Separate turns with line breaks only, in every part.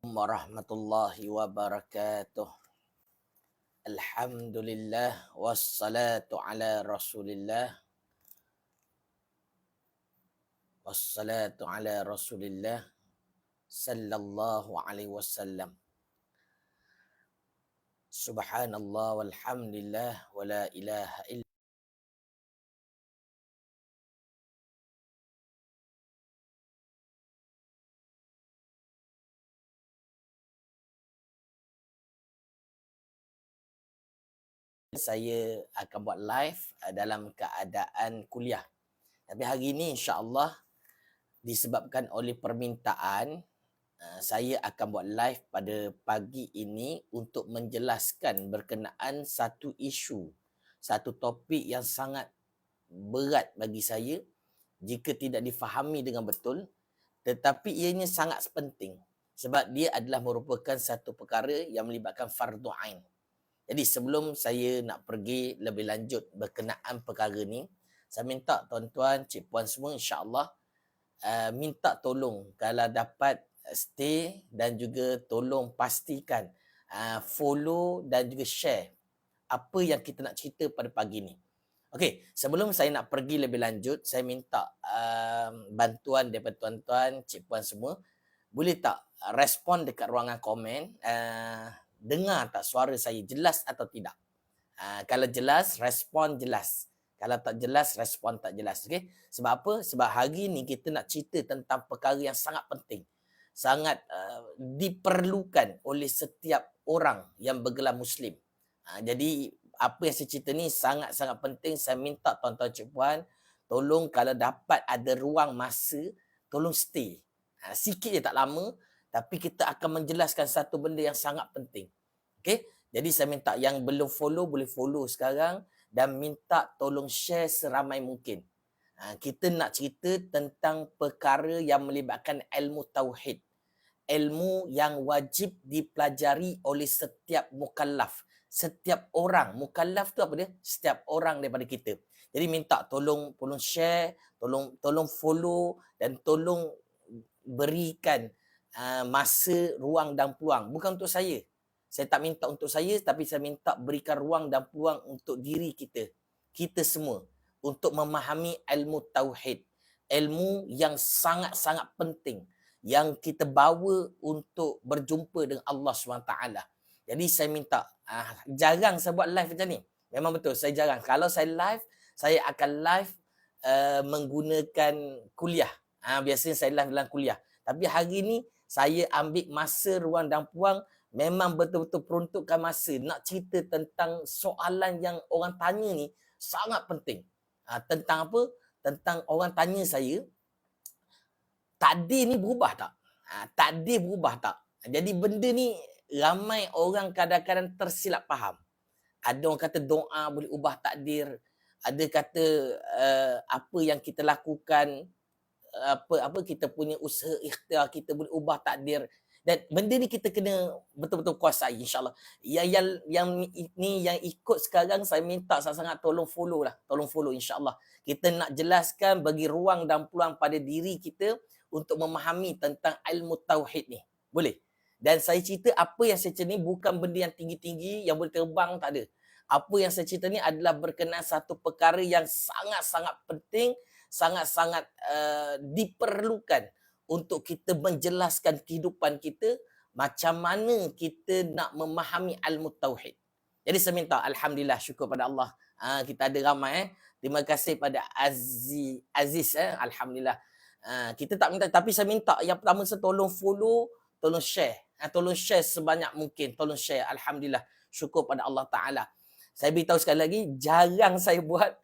Warahmatullahi wabarakatuh. Alhamdulillah wassalatu ala Rasulillah wassalatu ala Rasulillah sallallahu alaihi wasallam. Subhanallah walhamdulillah wala ilaha illa. Saya akan buat live dalam keadaan kuliah. Tapi hari ini insya-Allah disebabkan oleh permintaan, saya akan buat live pada pagi ini untuk menjelaskan berkenaan satu isu, satu topik yang sangat berat bagi saya jika tidak difahami dengan betul, tetapi ianya sangat penting sebab dia adalah merupakan satu perkara yang melibatkan fardu ain. Jadi sebelum saya nak pergi lebih lanjut berkenaan perkara ni, saya minta tuan-tuan, cik puan semua insya-Allah minta tolong kalau dapat stay dan juga tolong pastikan follow dan juga share apa yang kita nak cerita pada pagi ni. Okey, sebelum saya nak pergi lebih lanjut, saya minta bantuan daripada tuan-tuan, cik puan semua, boleh tak respon dekat ruangan komen, dengar tak suara saya jelas atau tidak? Kalau jelas, respon jelas. Kalau tak jelas, respon tak jelas. Okay? Sebab apa? Sebab hari ni kita nak cerita tentang perkara yang sangat penting. Sangat diperlukan oleh setiap orang yang bergelar Muslim. Jadi, apa yang saya cerita ni sangat-sangat penting. Saya minta tuan-tuan cik puan, tolong kalau dapat ada ruang masa, tolong stay. Sikit je tak lama, tapi kita akan menjelaskan satu benda yang sangat penting. Okay? Jadi saya minta yang belum follow, boleh follow sekarang dan minta tolong share seramai mungkin. Kita nak cerita tentang perkara yang melibatkan ilmu tauhid. Ilmu yang wajib dipelajari oleh setiap mukallaf. Setiap orang. Mukallaf tu apa dia? Setiap orang daripada kita. Jadi minta tolong share, tolong follow dan tolong berikan masa, ruang dan peluang. Bukan untuk saya. Saya tak minta untuk saya, tapi saya minta berikan ruang dan peluang untuk diri kita. Kita semua. Untuk memahami ilmu tauhid. Ilmu yang sangat-sangat penting. Yang kita bawa untuk berjumpa dengan Allah SWT. Jadi saya minta, jarang saya buat live macam ni. Memang betul, saya jarang. Kalau saya live, saya akan live menggunakan kuliah. Biasanya saya live dalam kuliah. Tapi hari ni, saya ambil masa, ruang dan peluang. Memang betul-betul peruntukkan masa nak cerita tentang soalan yang orang tanya ni sangat penting. Tentang apa? Tentang orang tanya saya, takdir ni berubah tak? Takdir berubah tak? Jadi benda ni ramai orang kadang-kadang tersilap faham. Ada orang kata doa boleh ubah takdir. Ada kata apa yang kita lakukan, apa kita punya usaha ikhtiar kita boleh ubah takdir. Dan benda ni kita kena betul-betul kuasai insya-Allah. Yang ni yang ikut sekarang saya minta sangat-sangat tolong follow lah. Tolong follow insya-Allah. Kita nak jelaskan bagi ruang dan peluang pada diri kita untuk memahami tentang ilmu tauhid ni. Boleh? Dan saya cerita apa yang saya cerita ni bukan benda yang tinggi-tinggi yang boleh terbang, tak ada. Apa yang saya cerita ni adalah berkenaan satu perkara yang sangat-sangat penting, sangat-sangat diperlukan untuk kita menjelaskan kehidupan kita macam mana kita nak memahami ilmu tauhid. Jadi saya minta alhamdulillah syukur pada Allah. Kita ada ramai Terima kasih pada Aziz alhamdulillah. Kita tak minta tapi saya minta yang pertama saya tolong follow, tolong share. Tolong share sebanyak mungkin, tolong share alhamdulillah. Syukur pada Allah Taala. Saya beritahu sekali lagi jarang saya buat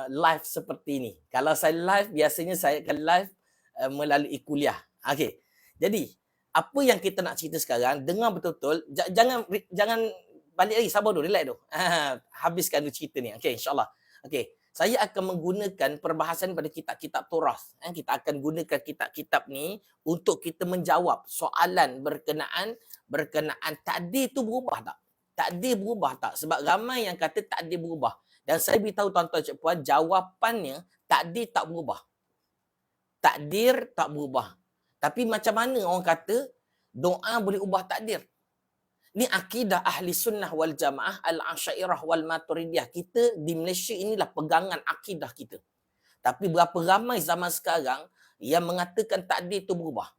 live seperti ini. Kalau saya live biasanya saya akan live melalui kuliah. Okey. Jadi, apa yang kita nak cerita sekarang, dengar betul-betul, jangan balik lagi, sabar dulu, relax dulu. Habiskan dulu cerita ni. Okey, insya-Allah. Okey. Saya akan menggunakan perbahasan pada kitab-kitab Turas. Kita akan gunakan kitab-kitab ni untuk kita menjawab soalan berkenaan takdir tu berubah tak? Takdir berubah tak? Sebab ramai yang kata takdir berubah. Dan saya beritahu tuan-tuan cik puan, jawapannya takdir tak berubah. Takdir tak berubah. Tapi macam mana orang kata Doa boleh ubah takdir. Ni akidah ahli sunnah wal jamaah al-asyairah wal maturidiyah. Kita di Malaysia inilah pegangan akidah kita. Tapi berapa ramai zaman sekarang yang mengatakan takdir itu berubah.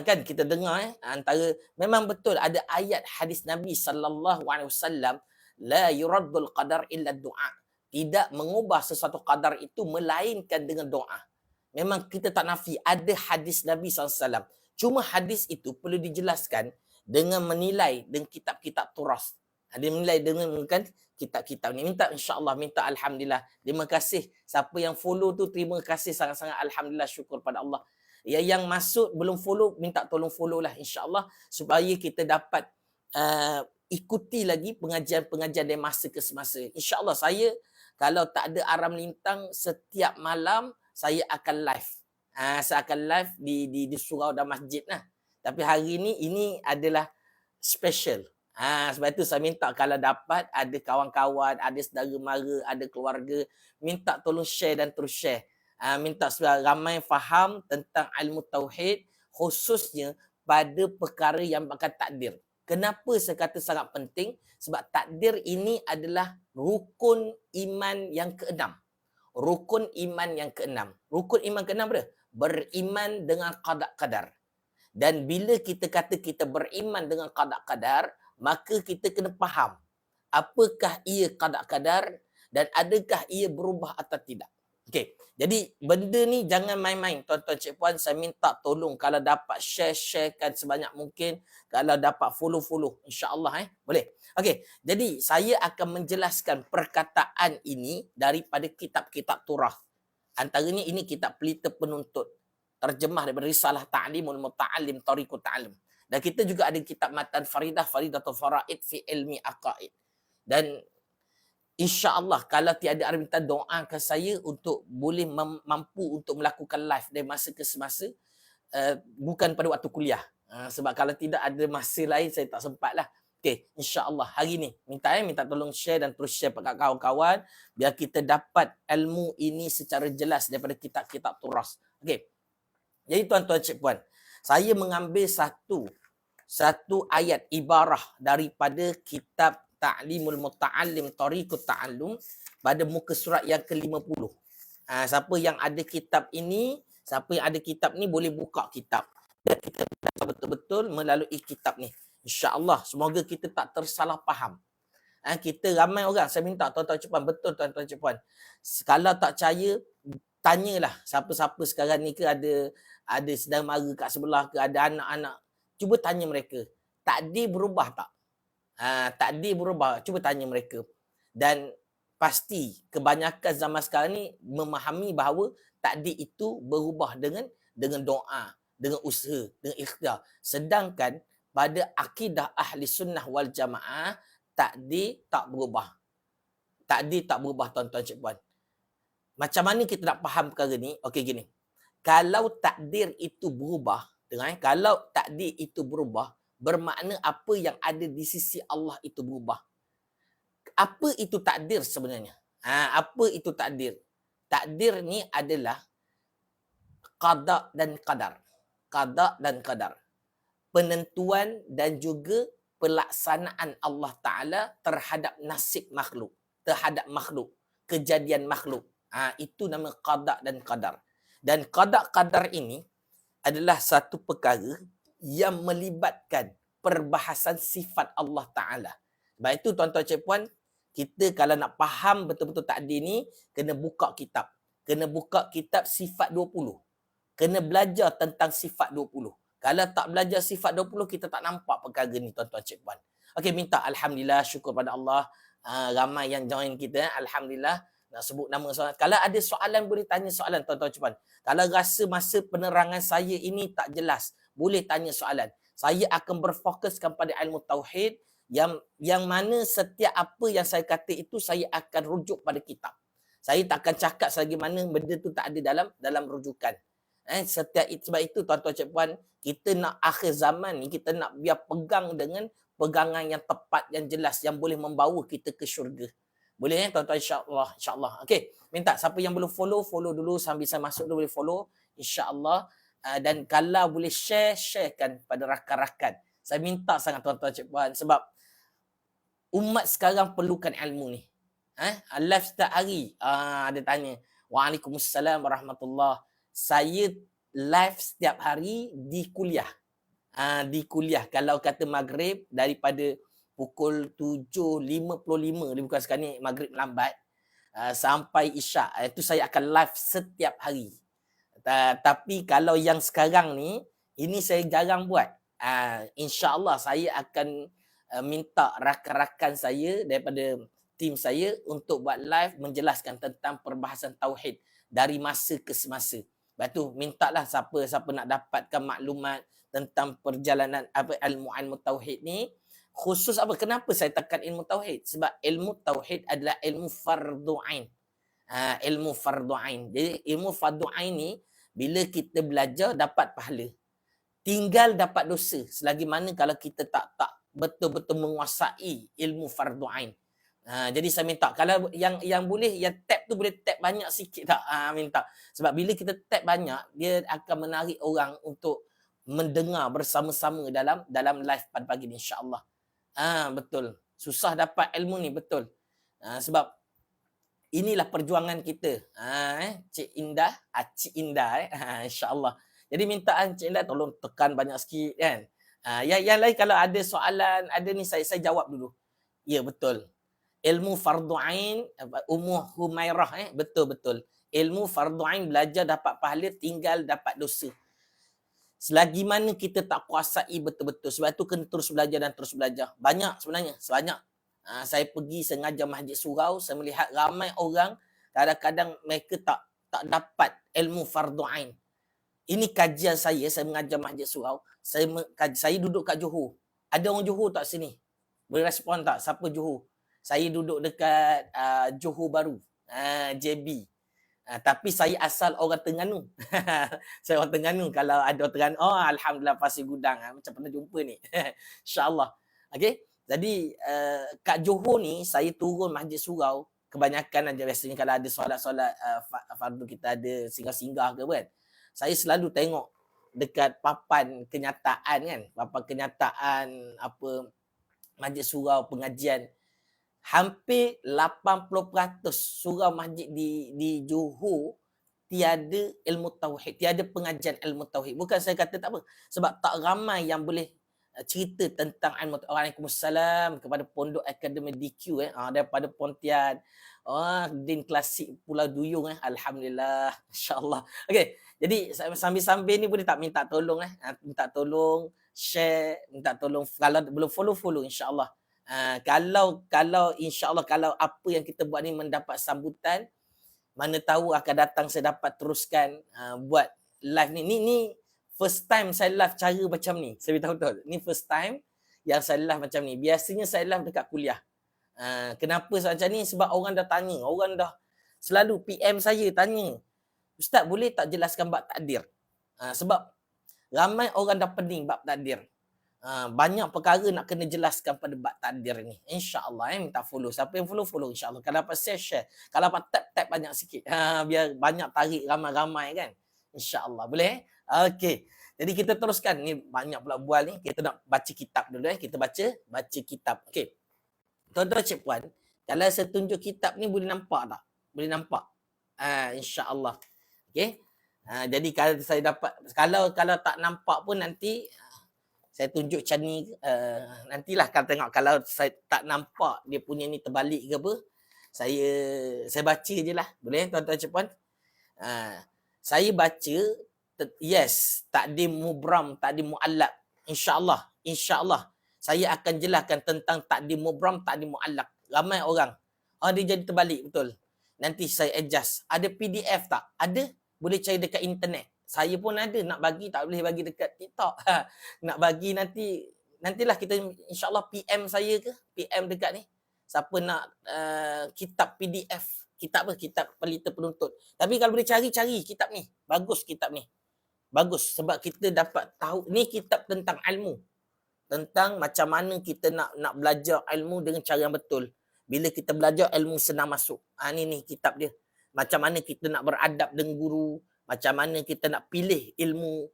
Kan kita dengar antara memang betul ada ayat hadis Nabi sallallahu alaihi wasallam, la yuraddul qadar illa du'a. Tidak mengubah sesuatu qadar itu melainkan dengan doa. Memang kita tak nafi ada hadis Nabi sallallahu alaihi wasallam. Cuma hadis itu perlu dijelaskan dengan menilai dengan kitab-kitab turas. Dia menilai dengan kan kitab-kitab ni. Minta insya-Allah, minta alhamdulillah. Terima kasih siapa yang follow tu, terima kasih sangat-sangat, alhamdulillah, syukur pada Allah. Yang masuk belum follow, minta tolong follow lah insya-Allah supaya kita dapat ikuti lagi pengajian-pengajian dari masa ke semasa. Insya-Allah saya kalau tak ada aram lintang setiap malam saya akan live. Saya akan live di surau dan masjid lah. Tapi hari ini adalah special. Sebab itu saya minta kalau dapat ada kawan-kawan, ada saudara mara, ada keluarga, minta tolong share dan terus share. Minta supaya ramai faham tentang ilmu tauhid, khususnya pada perkara yang bakal takdir. Kenapa saya kata sangat penting? Sebab takdir ini adalah rukun iman yang keenam. Rukun iman yang keenam. Rukun iman keenam apa? Beriman dengan qada qadar. Dan bila kita kata kita beriman dengan qada qadar, maka kita kena faham apakah ia qada qadar dan adakah ia berubah atau tidak. Okey. Jadi benda ni jangan main-main tuan-tuan cik puan, saya minta tolong kalau dapat sharekan sebanyak mungkin, kalau dapat follow insya-Allah boleh. Okey. Jadi saya akan menjelaskan perkataan ini daripada kitab-kitab turah. Antaranya ini kitab Pelita Penuntut, terjemah daripada Risalah Ta'limul Muta'allim Tariqut Ta'allum. Dan kita juga ada kitab Matan Faridatul Faraid fi Ilmi Aqaid. Dan insya-Allah kalau tiada ada minta doakan saya untuk boleh mampu untuk melakukan live dari masa ke semasa, bukan pada waktu kuliah. Sebab kalau tidak ada masa lain saya tak sempat lah. Okey, insya-Allah hari ni minta tolong share dan terus share pada kawan-kawan biar kita dapat ilmu ini secara jelas daripada kitab-kitab turas. Okey. Jadi tuan-tuan cik puan, saya mengambil satu ayat ibarah daripada kitab Ta'limul Muta'allim Tariqut Ta'allum pada muka surat yang ke-50. Siapa yang ada kitab ini, boleh buka kitab. Dan kita betul-betul melalui kitab ni. InsyaAllah, semoga kita tak tersalah faham. Kita ramai orang, saya minta tuan-tuan cik puan, betul tuan-tuan cik puan. Kalau tak percaya, tanyalah siapa-siapa sekarang ni ke ada sedang mara kat sebelah ke, ada anak-anak. Cuba tanya mereka, takdir berubah tak? Takdir berubah, cuba tanya mereka. Dan pasti kebanyakan zaman sekarang ni memahami bahawa takdir itu berubah dengan doa, dengan usaha, dengan ikhtiar. Sedangkan pada akidah ahli sunnah wal jamaah, takdir tak berubah. Takdir tak berubah tuan-tuan cik puan. Macam mana kita nak faham perkara ni? Okey gini. Kalau takdir itu berubah, kalau takdir itu berubah, bermakna apa yang ada di sisi Allah itu berubah. Apa itu takdir sebenarnya? Apa itu takdir? Takdir ni adalah qada dan qadar. Qada dan qadar. Penentuan dan juga pelaksanaan Allah Ta'ala terhadap nasib makhluk. Terhadap makhluk. Kejadian makhluk. Itu nama qada dan qadar. Dan qada qadar ini adalah satu perkara yang melibatkan perbahasan sifat Allah Ta'ala. Sebab itu tuan-tuan cik puan, kita kalau nak faham betul-betul takdir ni, kena buka kitab. Kena buka kitab sifat 20. Kena belajar tentang sifat 20. Kalau tak belajar sifat 20, kita tak nampak perkara ni tuan-tuan cik puan. Okey, minta alhamdulillah, syukur pada Allah. Ramai yang join kita. Alhamdulillah. Nak sebut nama soalan. Kalau ada soalan, boleh tanya soalan tuan-tuan cik puan. Kalau rasa masa penerangan saya ini tak jelas, boleh tanya soalan. Saya akan berfokuskan pada ilmu tauhid yang mana setiap apa yang saya kata itu saya akan rujuk pada kitab. Saya tak akan cakap selagi mana benda tu tak ada dalam rujukan. Sebab itu tuan-tuan cik puan, kita nak akhir zaman ni, kita nak biar pegang dengan pegangan yang tepat, yang jelas, yang boleh membawa kita ke syurga. Boleh tuan-tuan, insya-Allah. Okey, minta siapa yang belum follow dulu sambil saya masuk dulu, boleh follow insya-Allah. dan kalau boleh sharekan pada rakan-rakan. Saya minta sangat tuan-tuan cik puan sebab umat sekarang perlukan ilmu ni. Live setiap hari ada tanya. Waalaikumsalam warahmatullahi. Saya live setiap hari di kuliah. Di kuliah kalau kata maghrib daripada pukul 7.55 dia bukan sekarang ni maghrib lambat sampai isyak itu saya akan live setiap hari. Tapi kalau yang sekarang ni ini saya jarang buat. InsyaAllah saya akan minta rakan-rakan saya daripada tim saya untuk buat live menjelaskan tentang perbahasan tauhid dari masa ke semasa. Lepas tu mintalah siapa nak dapatkan maklumat tentang perjalanan ilmu tauhid ni. Khusus apa? Kenapa saya tekan ilmu tauhid? Sebab ilmu tauhid adalah ilmu fardu ain. Ilmu fardu ain. Jadi ilmu fardu ain ni bila kita belajar dapat pahala. Tinggal dapat dosa selagi mana kalau kita tak betul-betul menguasai ilmu fardu ain. Jadi saya minta kalau yang boleh yang tap tu boleh tap banyak sikit tak? Minta. Sebab bila kita tap banyak dia akan menarik orang untuk mendengar bersama-sama dalam live pada pagi ni insya-Allah. Betul. Susah dapat ilmu ni betul. Sebab inilah perjuangan kita. Cik Indah, Cik Indah insya-Allah. Jadi mintaan Cik Indah tolong tekan banyak sikit kan. Yang lain kalau ada soalan, ada ni saya jawab dulu. Ya betul. Ilmu fardu ain, Ummu Humairah betul. Ilmu fardu ain belajar dapat pahala, tinggal dapat dosa. Selagi mana kita tak kuasai betul-betul. Sebab tu kena terus belajar dan terus belajar. Banyak sebenarnya, sebanyak. Saya pergi sengaja Masjid Surau, saya melihat ramai orang kadang-kadang mereka tak dapat ilmu fardu ain. Ini kajian saya mengajar Masjid Surau. Saya duduk kat Johor. Ada orang Johor tak sini? Boleh respon tak? Siapa Johor? Saya duduk dekat Johor Baru, JB. Tapi saya asal orang Terengganu. Saya orang Terengganu. Kalau ada orang Terengganu, alhamdulillah Pasir Gudang. Macam pernah jumpa ni. InsyaAllah. Okay. Jadi kat Johor ni saya turun Masjid Surau. Kebanyakan aja biasanya kalau ada solat-solat fardu kita ada singgah-singgah ke kan. Saya selalu tengok dekat papan kenyataan kan. Papan kenyataan apa Masjid Surau pengajian. Hampir 80% surau masjid di Johor tiada ilmu tauhid, tiada pengajian ilmu tauhid. Bukan saya kata tak apa, sebab tak ramai yang boleh cerita tentang ilmu tauhid. Waalaikumsalam kepada Pondok Akademi DQ daripada Pontian. Din Klasik Pulau Duyung alhamdulillah, insya-Allah. Okey, jadi sambil-sambil ni boleh tak minta tolong minta tolong share, minta tolong kalau belum follow insya-Allah. Kalau insya-Allah kalau apa yang kita buat ni mendapat sambutan, mana tahu akan datang saya dapat teruskan buat live ni. Ni first time saya live cara macam ni. Saya beritahu betul. Ni first time yang saya live macam ni. Biasanya saya live dekat kuliah. Kenapa macam ni? Sebab orang dah tanya. Orang dah selalu PM saya tanya. Ustaz boleh tak jelaskan bab takdir? Sebab ramai orang dah pening bab takdir. Banyak perkara nak kena jelaskan pada bab takdir ni. InsyaAllah minta follow. Siapa yang follow insyaAllah. Kalau dapat share. Kalau dapat tap banyak sikit. Biar banyak tarik ramai-ramai kan. InsyaAllah. Boleh? Okey. Jadi kita teruskan. Ni banyak pula bual ni. Kita nak baca kitab dulu Kita baca kitab. Okey. Tuan-tuan cik puan. Kalau saya tunjuk kitab ni boleh nampak tak? Boleh nampak? InsyaAllah. Okey. Jadi kalau saya dapat. Kalau tak nampak pun nanti saya tunjuk macam ni, nantilah kan tengok kalau saya tak nampak dia punya ni terbalik ke apa, saya baca je lah. Boleh tuan-tuan cik puan? Saya baca, yes, takdim mubram, takdim mu'allaq. InsyaAllah. Saya akan jelaskan tentang takdim mubram, takdim mu'allaq. Ramai orang, dia jadi terbalik, betul. Nanti saya adjust. Ada PDF tak? Ada, boleh cari dekat internet. Saya pun ada nak bagi, tak boleh bagi dekat TikTok. Nak bagi nantilah kita insyaAllah PM saya ke, PM dekat ni. Siapa nak kitab PDF, kitab pelita penuntut. Tapi kalau boleh cari kitab ni. Bagus kitab ni. Bagus sebab kita dapat tahu, ni kitab tentang ilmu. Tentang macam mana kita nak belajar ilmu dengan cara yang betul. Bila kita belajar ilmu senang masuk. Ni kitab dia. Macam mana kita nak beradab dengan guru, Macam mana kita nak pilih ilmu.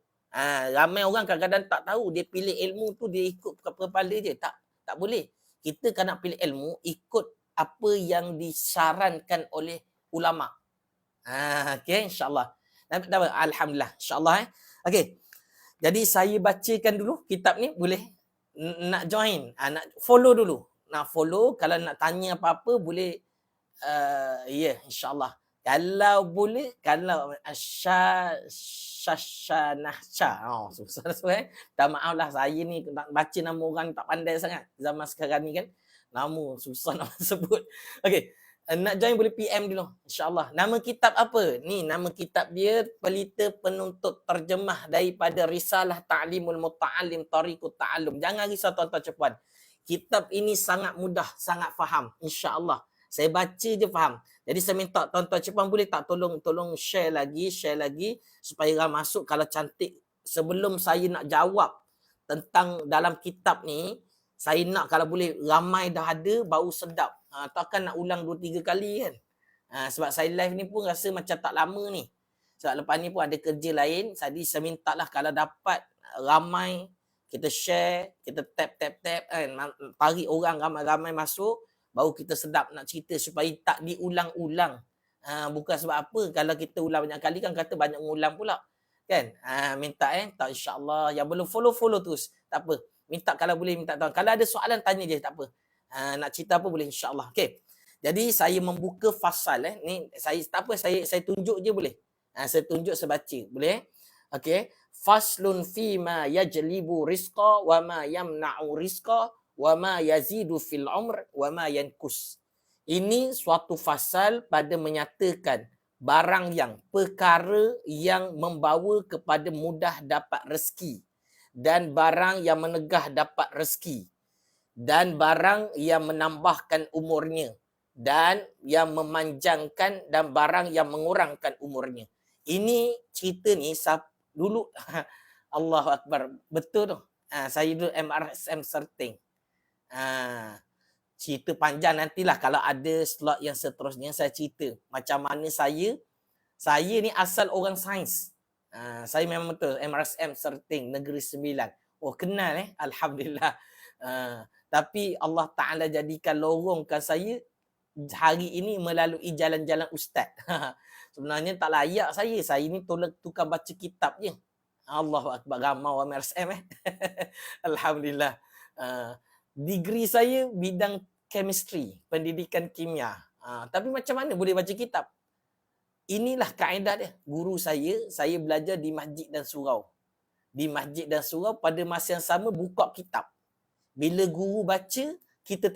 Ramai orang kadang-kadang tak tahu dia pilih ilmu tu dia ikut kepala je. Tak boleh. Kita kan nak pilih ilmu ikut apa yang disarankan oleh ulama. Okey, insya-Allah. Alhamdulillah, insya-Allah. Okey. Jadi saya bacakan dulu kitab ni, boleh nak join, nak follow dulu. Nak follow, kalau nak tanya apa-apa boleh insya-Allah. Kalau boleh, kalau susah tak maaf lah, saya ni nak baca nama orang tak pandai sangat zaman sekarang ni kan. Nama susah nak sebut. Okey. Nak join boleh PM dulu, insya-Allah. Nama kitab apa? Ni nama kitab dia Pelita Penuntut Terjemah daripada Risalah Ta'limul Muta'allim Tariqut Ta'allum. Jangan risau tuan-tuan dan puan. Kitab ini sangat mudah, sangat faham, insya-Allah. Saya baca je faham. Jadi saya minta tuan-tuan Jepang boleh tak tolong share lagi supaya orang masuk. Kalau cantik, sebelum saya nak jawab tentang dalam kitab ni, saya nak kalau boleh ramai dah ada baru sedap. Takkan nak ulang 2-3 kali kan. Sebab saya live ni pun rasa macam tak lama ni. Sebab lepas ni pun ada kerja lain. Jadi saya minta lah kalau dapat ramai, kita share, kita tap kan, tarik orang ramai-ramai masuk, baru kita sedap nak cerita supaya tak diulang-ulang. Bukan sebab apa, kalau kita ulang banyak kali kan kata banyak mengulang pula. Kan? Minta tak, insya-Allah. Yang belum follow terus. Tak apa. Minta kalau boleh minta tahu. Kalau ada soalan tanya je, tak apa. Nak cerita apa boleh, insya-Allah. Okey. Jadi saya membuka fasal ni, saya tak apa, saya tunjuk je boleh. Saya tunjuk, saya baca. Boleh? Okey. Faslun fi ma yajlibu rizqa wa ma yamna'u rizqa wa ma yazidu fil umr wa ma yankus. Ini suatu fasal pada menyatakan barang yang, perkara yang membawa kepada mudah dapat rezeki dan barang yang menegah dapat rezeki dan barang yang menambahkan umurnya dan yang memanjangkan dan barang yang mengurangkan umurnya. Ini cerita ni dulu Allahu Akbar. Betul tu. Saya dulu MRSM Serting. Cerita panjang nantilah kalau ada slot yang seterusnya saya cerita. Macam mana saya ni asal orang sains. Saya memang betul MRSM Serting Negeri Sembilan. Oh kenal Alhamdulillah. Tapi Allah Ta'ala jadikan lorongkan saya hari ini melalui jalan-jalan ustaz. Sebenarnya tak layak saya. Saya ni tukang baca kitab je. Allahu Akbar, ramai MRSM Alhamdulillah. Degree saya bidang chemistry, pendidikan kimia. Tapi macam mana boleh baca kitab? Inilah kaedah dia. Guru saya belajar di masjid dan surau. Di masjid dan surau pada masa yang sama buka kitab. Bila guru baca, kita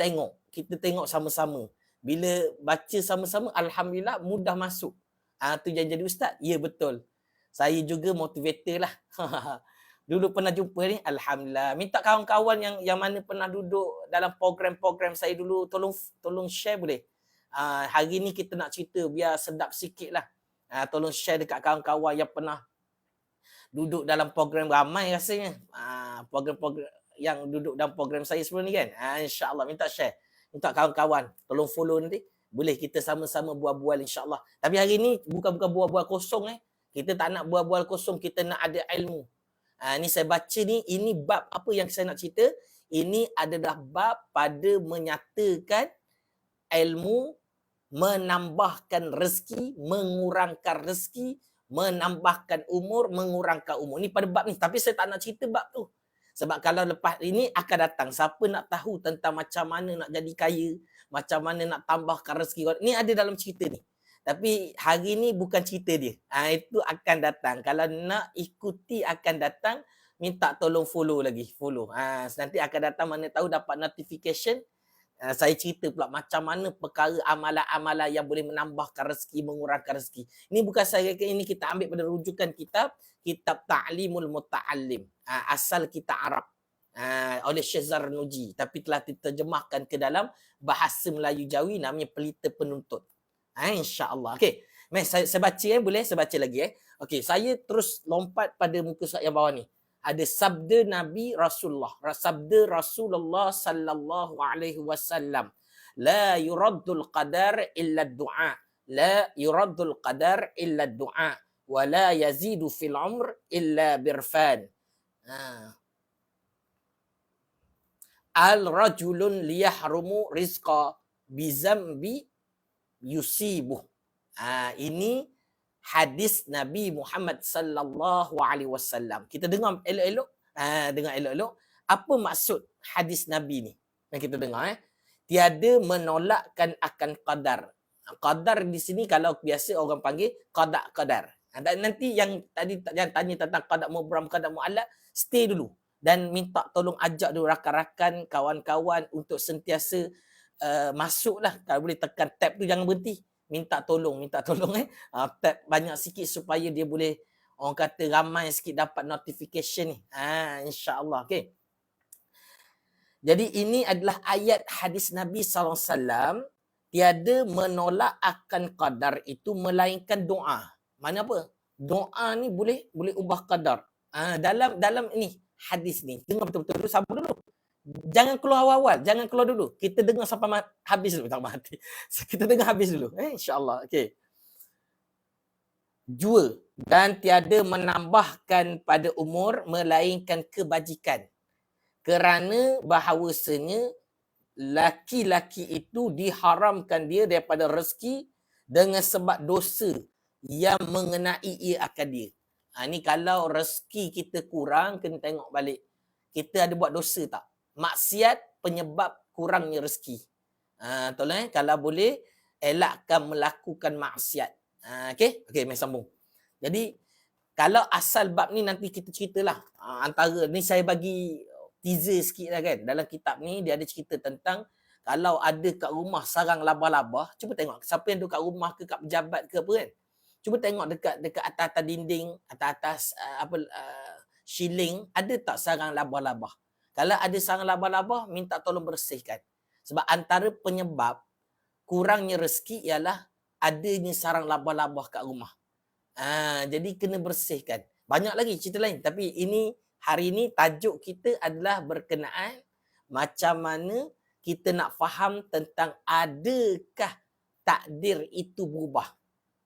tengok sama-sama. Bila baca sama-sama, alhamdulillah mudah masuk. Tu yang jadi ustaz? Ya betul. Saya juga motivator lah. Dulu pernah jumpa ni, alhamdulillah. Minta kawan-kawan yang mana pernah duduk dalam program-program saya dulu, tolong share boleh? Hari ni kita nak cerita biar sedap sikit lah. Tolong share dekat kawan-kawan yang pernah duduk dalam program, ramai rasanya. Program-program yang duduk dalam program saya sebelum ni kan. InsyaAllah minta share. Minta kawan-kawan tolong follow nanti. Boleh kita sama-sama bual-bual insyaAllah. Tapi hari ni bukan bual-bual kosong Kita tak nak bual-bual kosong, kita nak ada ilmu. Ni saya baca ni, ini bab apa yang saya nak cerita. Ini adalah bab pada menyatakan ilmu, menambahkan rezeki, mengurangkan rezeki, menambahkan umur, mengurangkan umur. Ni pada bab ni. Tapi saya tak nak cerita bab tu. Sebab kalau lepas ini akan datang, siapa nak tahu tentang macam mana nak jadi kaya, macam mana nak tambahkan rezeki. Ni ada dalam cerita ni. Tapi hari ni bukan cerita dia. Itu akan datang. Kalau nak ikuti akan datang, minta tolong follow lagi. Follow. Nanti akan datang, mana tahu dapat notification. Saya cerita pula macam mana perkara amalan-amalan yang boleh menambahkan rezeki, mengurangkan rezeki. Ini bukan saya, ini kita ambil pada rujukan kitab Ta'limul Muta'allim. Asal kita Arab. Oleh Syekh Zarnuji. Tapi telah diterjemahkan ke dalam bahasa Melayu Jawi, namanya Pelita Penuntut. InsyaAllah. Okey. Saya baca boleh? Saya baca lagi Okey, saya terus lompat pada muka surat yang bawah ni. Ada sabda Nabi Rasulullah. Sabda Rasulullah sallallahu alaihi wasallam. La yuraddul qadar illa du'a. La yuraddul qadar illa du'a. wa la yazidu fil umr illa birfan. Al-rajulun liyahrumu rizqa bizambi yusibuh. Ini hadis Nabi Muhammad sallallahu alaihi wasallam. Kita dengar elok-elok, dengar elok-elok apa maksud hadis Nabi ni. Yang kita dengar tiada menolakkan akan qadar. Qadar di sini kalau biasa orang panggil qada qadar. Dan nanti yang tadi yang tanya tentang qada mubram, qada muallaq, stay dulu dan minta tolong ajak dulu rakan-rakan, kawan-kawan untuk sentiasa masuklah. Kalau boleh tekan tab tu, jangan berhenti. Minta tolong tab banyak sikit supaya dia boleh, orang kata, ramai sikit dapat notification ni. InsyaAllah. Okay. Jadi ini adalah ayat hadis Nabi SAW. Tiada menolak akan qadar itu melainkan doa. Mana apa? Doa ni boleh ubah qadar. Dalam ini hadis ni, dengar betul-betul dulu, sabar dulu. Jangan keluar awal-awal, jangan keluar dulu. Kita dengar sampai habis dulu, tak mati. Kita dengar habis dulu. InsyaAllah. Okey. Jua dan tiada menambahkan pada umur melainkan kebajikan. Kerana bahawasanya laki-laki itu diharamkan dia daripada rezeki dengan sebab dosa yang mengenai ia akan dia. Ni kalau rezeki kita kurang, kena tengok balik. Kita ada buat dosa tak? Maksiat penyebab kurangnya rezeki. Tolong kalau boleh elakkan melakukan maksiat. Okey, mari sambung. Jadi kalau asal bab ni nanti kita ceritalah. Antara ni saya bagi teaser sikit lah kan. Dalam kitab ni dia ada cerita tentang kalau ada kat rumah sarang labah-labah, cuba tengok siapa yang duduk kat rumah ke kat pejabat ke apa kan. Cuba tengok dekat atas dinding, atas shilling, ada tak sarang labah-labah? Kalau ada sarang labah-labah, minta tolong bersihkan. Sebab antara penyebab kurangnya rezeki ialah adanya sarang labah-labah kat rumah. Jadi kena bersihkan. Banyak lagi cerita lain, tapi ini hari ini tajuk kita adalah berkenaan macam mana kita nak faham tentang adakah takdir itu berubah.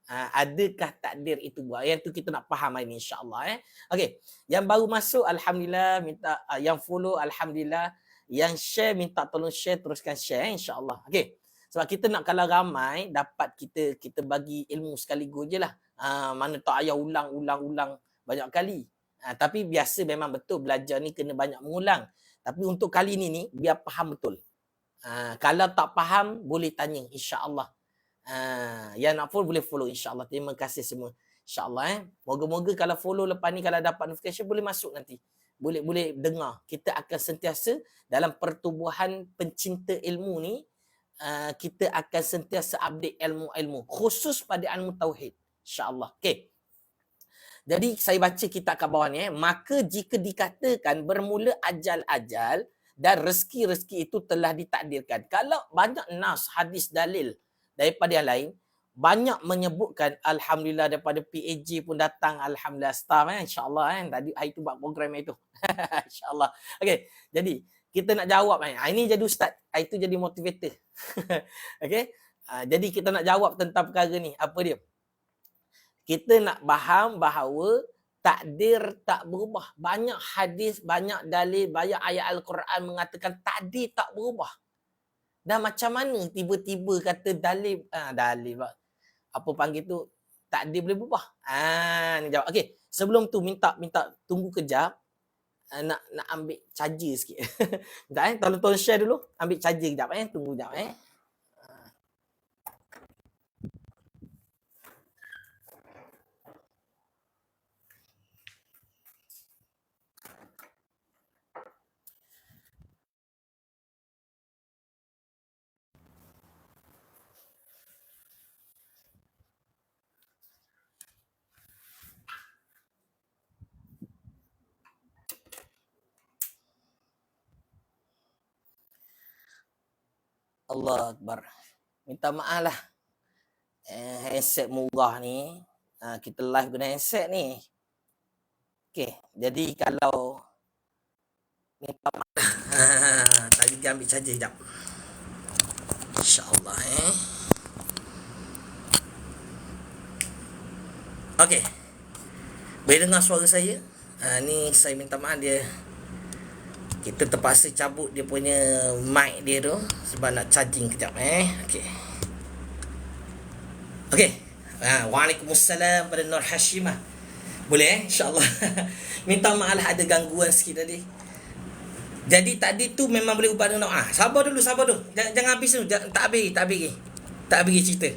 Adakah takdir itu berubah? Yang tu kita nak faham hari ini, insyaAllah. Okey, yang baru masuk, alhamdulillah, minta yang follow, alhamdulillah. Yang share, minta tolong share, teruskan share, insyaAllah. Okey, sebab kita nak kalau ramai, dapat kita bagi ilmu sekaligus je lah. Mana tak payah ulang banyak kali. Tapi biasa memang betul belajar ni kena banyak mengulang. Tapi untuk kali ni biar faham betul. Kalau tak faham, boleh tanya, insyaAllah. Yang nak follow boleh follow, insyaAllah. Terima kasih semua, insyaAllah. Moga-moga kalau follow lepas ni, kalau dapat notification, boleh masuk nanti. Boleh dengar. Kita akan sentiasa dalam pertubuhan pencinta ilmu ni, kita akan sentiasa update ilmu-ilmu. Khusus pada ilmu tauhid, insyaAllah. Okay. Jadi saya baca kitab kat bawah ni. Maka jika dikatakan bermula ajal-ajal dan rezeki-rezeki itu telah ditakdirkan. Kalau banyak nas, hadis, dalil daripada yang lain, banyak menyebutkan, alhamdulillah daripada PAJ pun datang, alhamdulillah staff, insyaAllah. Tadi hari tu buat program itu. InsyaAllah. Okay, jadi kita nak jawab. Ini jadi ustaz, hari tu jadi motivator. Okay, jadi kita nak jawab tentang perkara ni. Apa dia? Kita nak faham bahawa takdir tak berubah. Banyak hadis, banyak dalil, banyak ayat Al-Quran mengatakan takdir tak berubah. Dan macam mana tiba-tiba kata dalil, apa panggil tu, takdir boleh berubah? Ni jawab. Okey, sebelum tu minta tunggu kejap. Nak ambil charger sikit. Sekejap tolong share dulu. Ambil charger kejap tunggu kejap Allah Akbar. Minta maaf lah. Handset murah ni. Kita live guna handset ni. Okey, jadi kalau minta maaf. Tadi dia ambil charger sekejap. InsyaAllah Okey. Boleh dengar suara saya? Ni saya minta maaf dia. Kita terpaksa cabut dia punya mic dia tu sebab nak charging kejap Okey. Okey. Waalaikumsalam pada Nur Hashimah. Boleh insya-Allah. Minta maaf lah ada gangguan sikit tadi. Jadi tadi tu memang boleh ubah dengan doa. Sabar dulu. Jangan habis dulu. Tak habis cerita.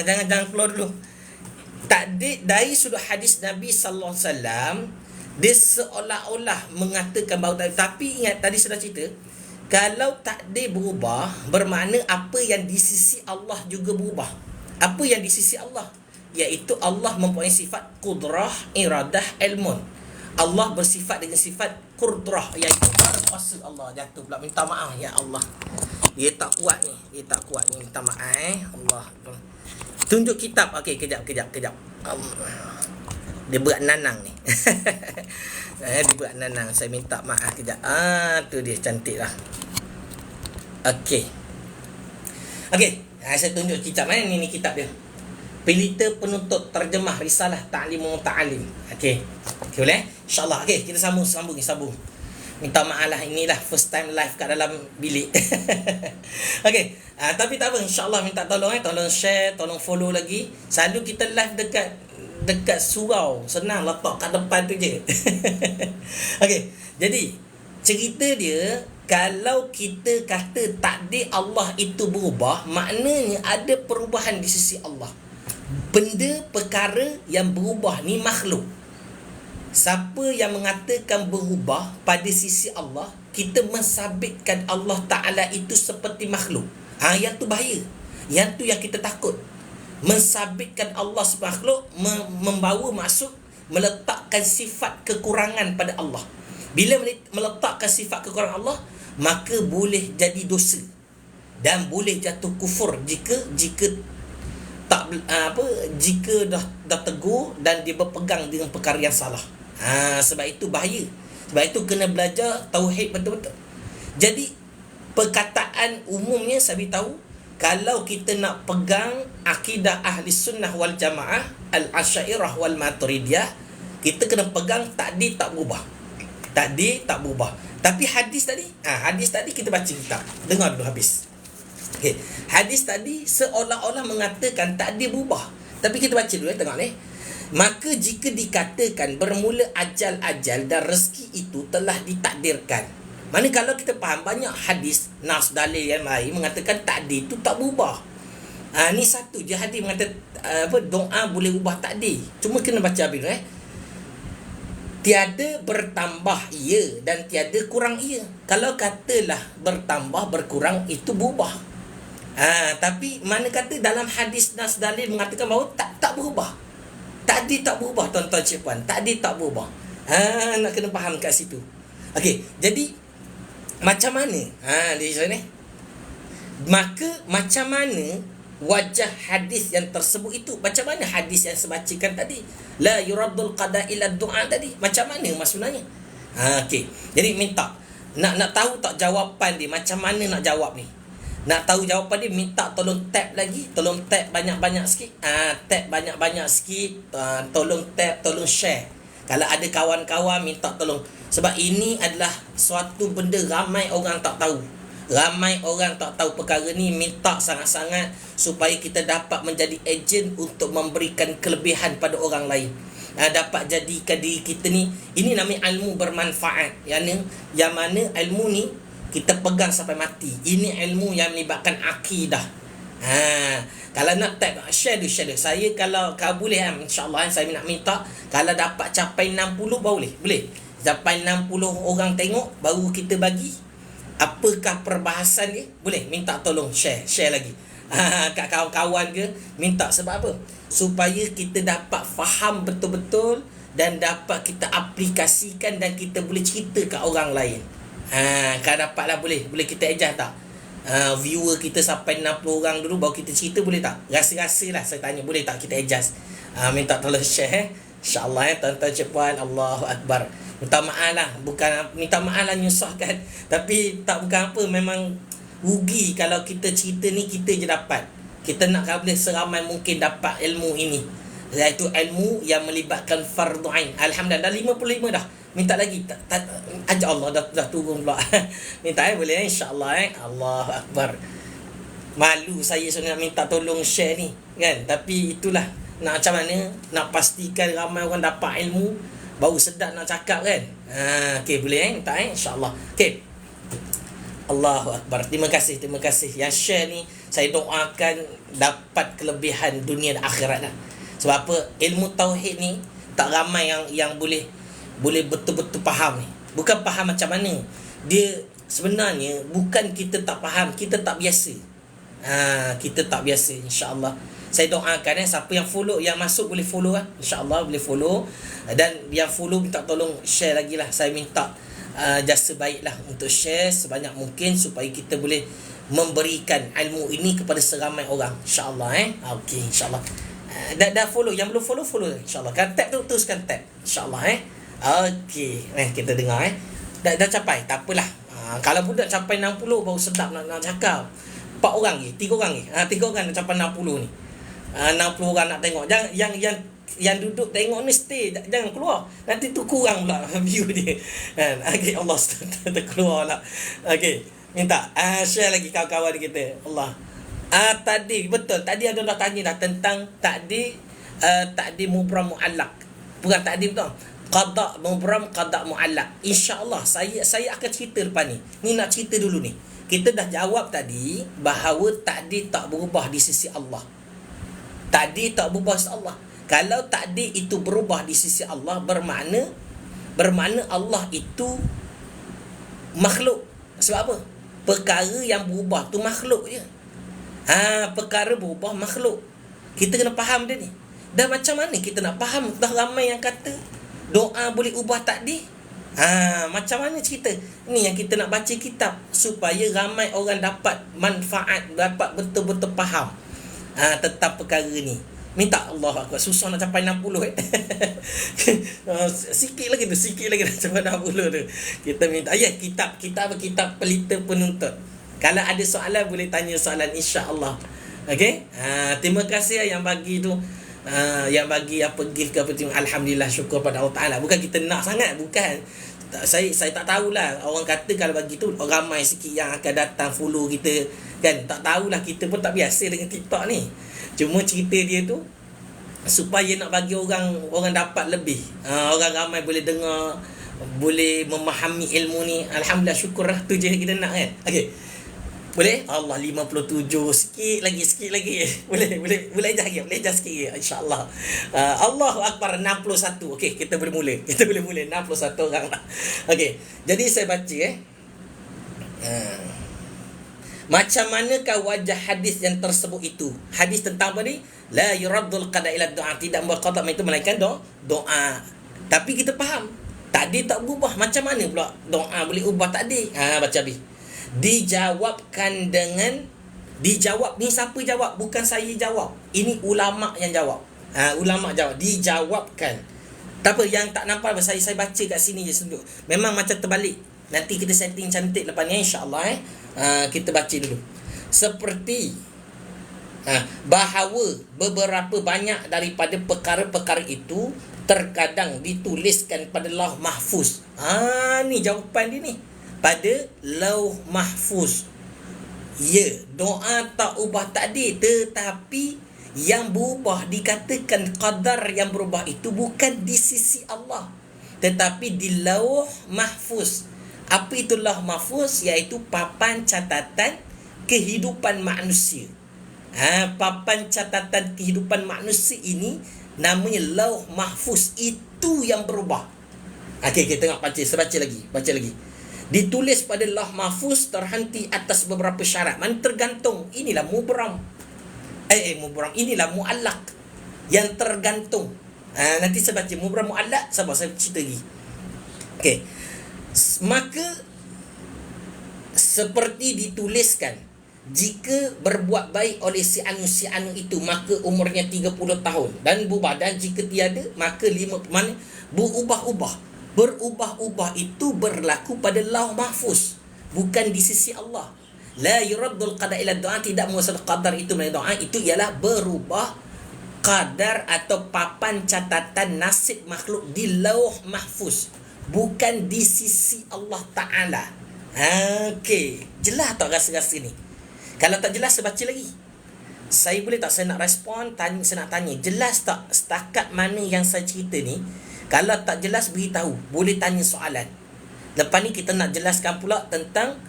Jangan keluar dulu. Tadi dari sudut hadis Nabi sallallahu alaihi wasallam, dia seolah-olah mengatakan bahawa, tapi ingat tadi sudah cerita, kalau takdir berubah bermakna apa yang di sisi Allah juga berubah. Apa yang di sisi Allah? Iaitu Allah mempunyai sifat qudrah, iradah, ilmun. Allah bersifat dengan sifat qudrah, iaitu kuasa. Allah jatuh pula, minta maaf ya Allah. Dia tak kuat ni, minta maaf Allah. Tunjuk kitab. Okey, kejap. Dia berat nanang ni. Dia berat nanang. Saya minta maaf kejap. Tu dia cantik lah. Okey, saya tunjuk kitab ni kitab dia. Pelita penuntut terjemah risalah ta'lim wa ta'alim. Okey, boleh? InsyaAllah. Okey, kita sambung. Minta maaf lah, inilah first time live kat dalam bilik. Okey, tapi tak apa, insyaAllah minta tolong tolong share, tolong follow lagi. Selalu kita live dekat surau, senang letak kat depan tu je. Okey, jadi cerita dia, kalau kita kata takdir Allah itu berubah, maknanya ada perubahan di sisi Allah. Benda perkara yang berubah ni makhluk. Siapa yang mengatakan berubah pada sisi Allah, kita mensabitkan Allah Ta'ala itu seperti makhluk. Yang tu bahaya. Yang tu yang kita takut. Mensabitkan Allah sebagai makhluk membawa maksud meletakkan sifat kekurangan pada Allah. Bila meletakkan sifat kekurangan Allah, maka boleh jadi dosa dan boleh jatuh kufur jika dah tegur dan dia berpegang dengan perkara yang salah. Sebab itu bahaya. Sebab itu kena belajar tauhid betul-betul. Jadi perkataan umumnya saya beritahu, kalau kita nak pegang akidah ahli sunnah wal jamaah, al-asyairah wal maturidiyah, kita kena pegang takdir tak berubah. Tapi hadis tadi kita baca kitab. Dengar dulu habis. Okay. Hadis tadi seolah-olah mengatakan takdir berubah. Tapi kita baca dulu, tengok ni. Maka jika dikatakan bermula ajal-ajal dan rezeki itu telah ditakdirkan. Mana kalau kita faham banyak hadis, nas, dalil yang lain mengatakan takdir itu tak berubah. Ni satu je hadis mengatakan doa boleh ubah takdir. Cuma kena baca habis tiada bertambah ia dan tiada kurang ia. Kalau katalah bertambah berkurang itu berubah. Tapi mana kata dalam hadis nas dalil mengatakan bahawa tak berubah. Takdir tak berubah, tuan-tuan cik puan. Takdir tak berubah. Nak kena faham kat situ. Okey, jadi macam mana? Di sini. Maka macam mana wajah hadis yang tersebut itu? Macam mana hadis yang saya bacakan tadi? La yuraddul qada ila du'a tadi. Macam mana maksudnya? Okey. Jadi minta nak tahu tak jawapan dia, macam mana nak jawab ni? Nak tahu jawapan dia, minta tolong tap lagi. Tolong tap banyak-banyak sikit. Tap banyak-banyak sikit. Tolong tap, tolong share. Kalau ada kawan-kawan, minta tolong. Sebab ini adalah suatu benda ramai orang tak tahu. Ramai orang tak tahu perkara ni. Minta sangat-sangat supaya kita dapat menjadi ejen untuk memberikan kelebihan pada orang lain. Dapat jadikan diri kita ni, ini namanya ilmu bermanfaat. Yang mana ilmu ni kita pegang sampai mati. Ini ilmu yang melibatkan akidah. Kalau nak type, share dulu. Saya kalau boleh insya-Allah saya nak minta, kalau dapat capai 60 baru boleh. Capai 60 orang tengok baru kita bagi apakah perbahasan dia. Boleh minta tolong share lagi. Kat kawan-kawan ke, minta. Sebab apa? Supaya kita dapat faham betul-betul dan dapat kita aplikasikan dan kita boleh cerita kat orang lain. Kalau dapatlah boleh kita ejah tak? Viewer kita sampai 60 orang dulu baru kita cerita, boleh tak? Rasa-rasalah saya tanya, boleh tak kita adjust? Minta tolong share InsyaAllah tuan-tuan cik puan, Allahu Akbar. Minta maaf lah, bukan minta maaf lah nyusahkan, tapi tak bukan apa, memang rugi kalau kita cerita ni kita je dapat. Kita nak boleh seramai mungkin dapat ilmu ini. iaitu ilmu yang melibatkan fardu ain. Alhamdulillah dah 55 dah. Minta lagi ajak Allah dah turun pula. Minta boleh insya-Allah Allahu akbar. Malu saya sebenarnya minta tolong share ni kan, tapi itulah nak macam mana nak pastikan ramai orang dapat ilmu baru sedap nak cakap kan. Okey boleh minta insya-Allah. Okey. Allahu akbar. Terima kasih yang share ni. Saya doakan dapat kelebihan dunia dan akhirat dah. Sebab apa? Ilmu tauhid ni tak ramai yang boleh betul-betul faham ni. Bukan faham macam mana. Dia sebenarnya bukan kita tak faham, kita tak biasa. Kita tak biasa insya-Allah. Saya doakan siapa yang follow, yang masuk boleh follow insya-Allah boleh follow, dan yang follow minta tolong share lagi lah. Saya minta jasa baiklah untuk share sebanyak mungkin supaya kita boleh memberikan ilmu ini kepada seramai orang insya-Allah okey insya-Allah. Dah follow, yang belum follow insya-Allah. Kan tap tu teruskan tap insya-Allah okey. Kita dengar dah capai, tak apalah. Kalau budak capai 60 baru sedap nak cakap. 4 orang ni, 3 orang ni. 3 orang nak capai 60 ni. 60 orang nak tengok. Jangan yang duduk tengok ni stay, jangan keluar. Nanti tu kurang pula view dia. Okey, Allah terkeluar lah. Okey, minta share lagi kawan-kawan kita. Allah. Tadi betul, tadi ada dah tanya dah tentang takdir mubram muallaq. Bukan takdir betul. Qada mubram, qada muallaq. Insya-Allah saya akan cerita depan ni. Ni nak cerita dulu ni. Kita dah jawab tadi bahawa takdir tak berubah di sisi Allah. Takdir tak berubah di sisi Allah. Kalau takdir itu berubah di sisi Allah, bermakna Allah itu makhluk. Sebab apa? Perkara yang berubah tu makhluk je. Perkara berubah makhluk. Kita kena faham dia ni. Dan macam mana kita nak faham? Dah ramai yang kata doa boleh ubah takdir. Macam mana cerita? Ni yang kita nak baca kitab supaya ramai orang dapat manfaat, dapat betul-betul faham tentang perkara ni. Minta Allah Akbar. Susah nak capai 60 sikit lagi nak capai 60 tu. Kita minta kitab pelita penuntut. Kalau ada soalan boleh tanya soalan insya-Allah. Okey? Terima kasih yang bagi tu. Yang bagi apa gift ke apa, alhamdulillah, syukur pada Allah Taala. Bukan kita nak sangat, bukan. Saya tak tahulah. Orang kata kalau bagi tu ramai sikit yang akan datang follow kita kan. Tak tahulah, kita pun tak biasa dengan TikTok ni. Cuma cerita dia tu supaya nak bagi orang dapat lebih. Orang ramai boleh dengar, boleh memahami ilmu ni. Alhamdulillah, syukur lah. Tu je kita nak kan. Okey. Boleh? Allah 57 sikit lagi. Boleh aja sikit insya-Allah. Allahu akbar 61. Okey, kita boleh mula. 61 orang lah. Okey. Jadi saya baca macam manakah wajah hadis yang tersebut itu? Hadis tentang apa ni? La yuraddul qada ila du'a, tidak berqada itu melainkan doa. Tapi kita faham, takdir tak berubah. Macam mana pula doa boleh ubah takdir? Baca habis. Dijawab ni siapa jawab? Bukan saya jawab. Ini ulama yang jawab. Ulama jawab, dijawabkan. Tak apa, yang tak nampak saya baca kat sini je senduk. Memang macam terbalik. Nanti kita setting cantik lepas ni insya-Allah kita baca dulu. Seperti bahawa beberapa banyak daripada perkara-perkara itu terkadang dituliskan pada Lauh Mahfuz. Ni jawapan dia ni. Pada Lauh Mahfuz. Ya, doa tak ubah takdir, tetapi yang berubah dikatakan qadar yang berubah itu bukan di sisi Allah, tetapi di Lauh Mahfuz. Apa itu Lauh Mahfuz? Iaitu papan catatan kehidupan manusia. Papan catatan kehidupan manusia ini namanya Lauh Mahfuz. Itu yang berubah. Okey, kita tengok baca lagi. Ditulis pada Lauh Mahfuz terhenti atas beberapa syarat. Man tergantung. Inilah mubram. Inilah muallaq yang tergantung. Nanti saya baca mubram muallaq. Sabar, saya cerita lagi. Okey. Maka seperti dituliskan, jika berbuat baik oleh si anu itu, maka umurnya 30 tahun dan berubah, dan jika tiada maka 5 mana berubah itu berlaku pada Lauh Mahfuz, bukan di sisi Allah. La yuraddul qada ila du'a, tidak menguasai qadar itu melalui doa, itu ialah berubah qadar atau papan catatan nasib makhluk di Lauh Mahfuz, bukan di sisi Allah Ta'ala. Okey, jelas tak rasa-rasa ni? Kalau tak jelas, saya baca lagi. Saya boleh tak, saya nak respon, saya nak tanya, jelas tak setakat mana yang saya cerita ni? Kalau tak jelas, beritahu, boleh tanya soalan. Lepas ni kita nak jelaskan pula tentang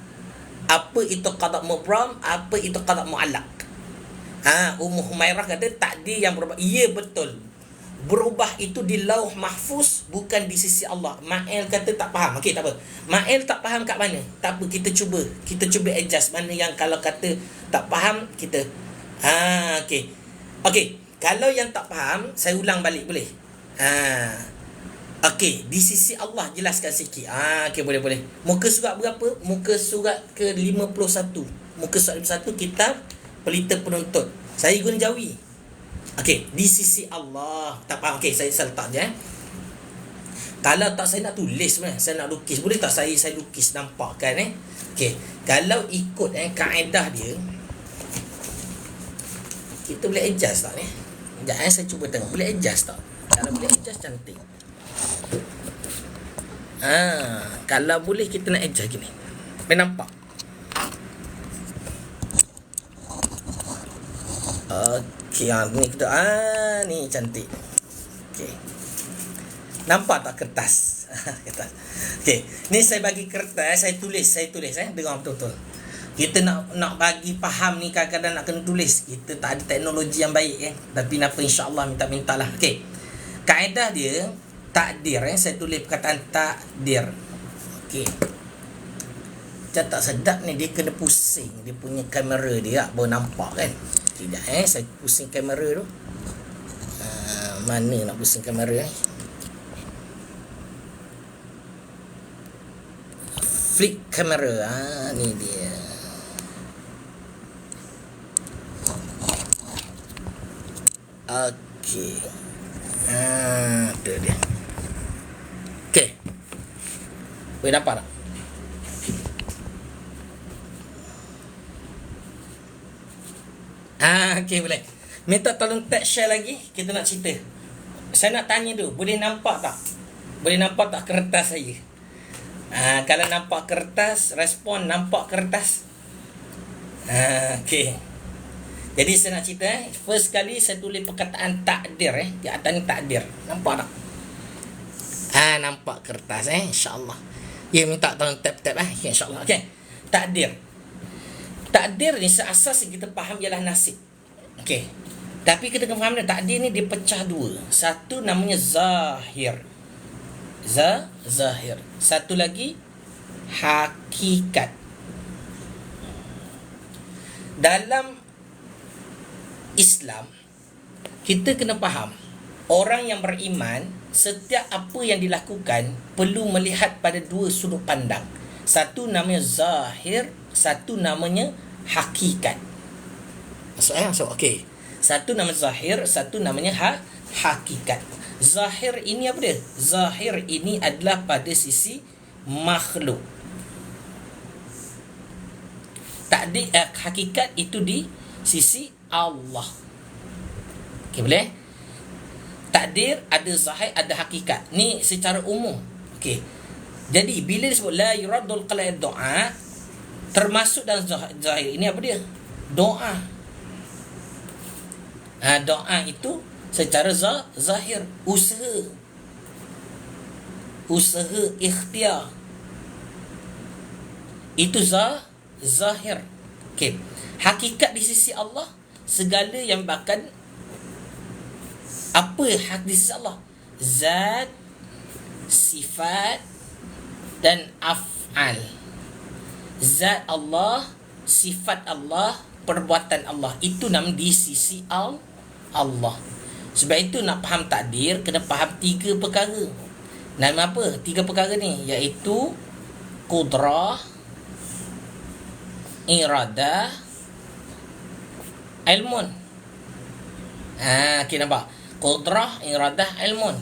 apa itu qada' mubram, apa itu qada' mu'allaq. Ummu Humairah kata takdir yang berubah. Ya, betul. Berubah itu di Lauh Mahfuz, bukan di sisi Allah. Ma'il kata tak faham. Okey, tak apa. Ma'il tak faham kat mana? Tak apa, kita cuba adjust. Mana yang kalau kata tak faham, kita okey. Okey, kalau yang tak faham, saya ulang balik boleh? Okey, di sisi Allah jelaskan sikit. Okey, boleh. Muka surat berapa? Muka surat ke-51. Muka surat 51 kitab Pelita Penuntut. Saya guna Jawi. Okey, di sisi Allah. Tak faham. Okey, saya letak je. Kalau tak, saya nak tulis sebenarnya. Saya nak lukis. Boleh tak saya lukis, nampak kan Okey, kalau ikut kaedah dia, kita boleh adjust tak ni? Sekejap saya cuba tengok. Boleh adjust tak? Kalau boleh adjust, cantik. Kalau boleh, kita nak adjust gini. Boleh nampak? Okey, ni kita ni cantik. Okey. Nampak tak kertas? Kertas. Okey, ni saya bagi kertas, saya tulis dengar betul-betul. Kita nak bagi faham ni, kadang-kadang nak kena tulis. Kita tak ada teknologi yang baik tapi apa, insya-Allah minta-mintalah. Okey. Kaedah dia takdir saya tulis perkataan takdir. Okey. Macam tak sedap ni, dia kena pusing dia punya kamera dia baru nampak kan. Tidak saya pusing kamera tu. Mana nak pusing kamera Flick kamera. Ni dia. Okey. Tu dia. Okey. Boleh nampak tak? Okey, boleh. Minta tolong tag share lagi. Kita nak cerita. Saya nak tanya tu, boleh nampak tak? Boleh nampak tak kertas saya? Kalau nampak kertas, respon nampak kertas. Okey. Jadi saya nak cerita first kali saya tulis perkataan takdir di atas ni takdir. Nampak tak? Nampak kertas insya-Allah. Ya, minta tolong tap-tap insya-Allah. Okey. Takdir. Takdir ni seasas kita faham ialah nasib. Okey. Tapi kita kena faham takdir ni dia pecah dua. Satu namanya zahir. Zahir. Satu lagi hakikat. Dalam Islam, kita kena faham, orang yang beriman, setiap apa yang dilakukan perlu melihat pada dua sudut pandang. Satu namanya zahir, satu namanya hakikat. Masuk okey. Satu namanya zahir, satu namanya hakikat. Zahir ini apa dia? Zahir ini adalah pada sisi makhluk. Hakikat itu di sisi Allah. Okey, boleh? Takdir ada zahir, ada hakikat. Ni secara umum. Okey. Jadi bila disebut la yuradul qala'id doa, termasuk dalam zahir ini apa dia? Doa. Doa itu secara zahir, usaha ikhtiar. Itu zahir. Okey. Hakikat di sisi Allah, segala yang bahkan apa hak di sisi Allah? Zat, sifat dan af'al. Zat Allah, sifat Allah, perbuatan Allah, itu nama di sisi Allah. Sebab itu nak faham takdir, kena faham tiga perkara. Nama apa? Tiga perkara ni, iaitu qudrah, iradah, ilmun. Okay, nampak? Qudrah, iradah, ilmun.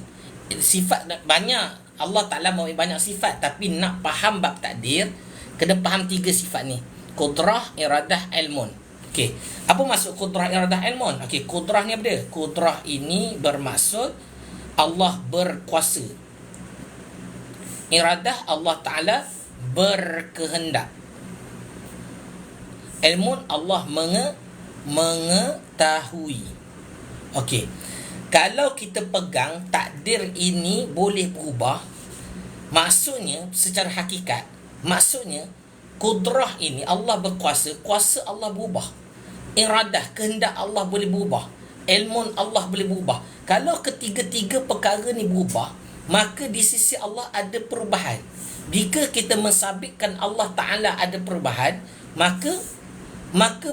Sifat banyak. Allah Ta'ala mempunyai banyak sifat, tapi nak faham bab takdir, kena faham tiga sifat ni. Qudrah, iradah, ilmun. Okey, apa maksud kudrah iradah ilmun? Okey, kudrah ni apa dia? Kudrah ini bermaksud Allah berkuasa. Iradah Allah Ta'ala berkehendak. Ilmun Allah mengetahui. Okey, kalau kita pegang takdir ini boleh berubah, maksudnya secara hakikat, maksudnya kudrah ini Allah berkuasa, kuasa Allah berubah. Iradah, kehendak Allah boleh berubah. Ilmun Allah boleh berubah. Kalau ketiga-tiga perkara ni berubah, maka di sisi Allah ada perubahan. Jika kita mensabitkan Allah Ta'ala ada perubahan, maka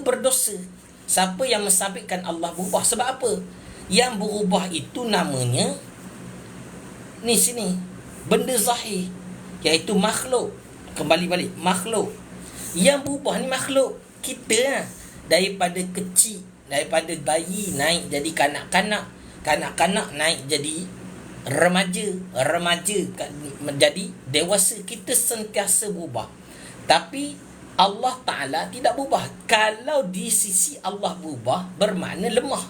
berdosa. Siapa yang mensabitkan Allah berubah? Sebab apa? Yang berubah itu namanya ni sini, benda zahir, iaitu makhluk. Kembali balik, makhluk. Yang berubah ni makhluk kita lah. Daripada kecil, daripada bayi naik jadi kanak-kanak, kanak-kanak naik jadi remaja, remaja menjadi dewasa. Kita sentiasa berubah. Tapi Allah Ta'ala tidak berubah. Kalau di sisi Allah berubah, bermakna lemah.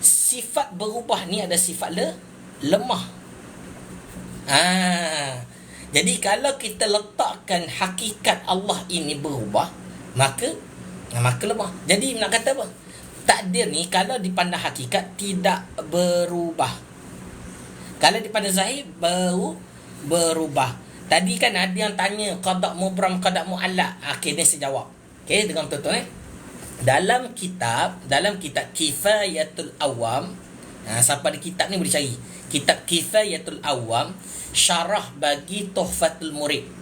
Sifat berubah ni ada sifat lemah. Jadi kalau kita letakkan hakikat Allah ini berubah, maka lemah. Jadi nak kata apa? Takdir ni kalau dipandang hakikat tidak berubah. Kalau dipandang zahir berubah. Tadi kan ada yang tanya qada' mubram, qada' mu'allaq. Okey, ni saya jawab. Okey, dengar betul-betul Dalam kitab Kifayatul Awam, siapa ada kitab ni boleh cari. Kitab Kifayatul Awam, syarah bagi Tuhfatul Murid.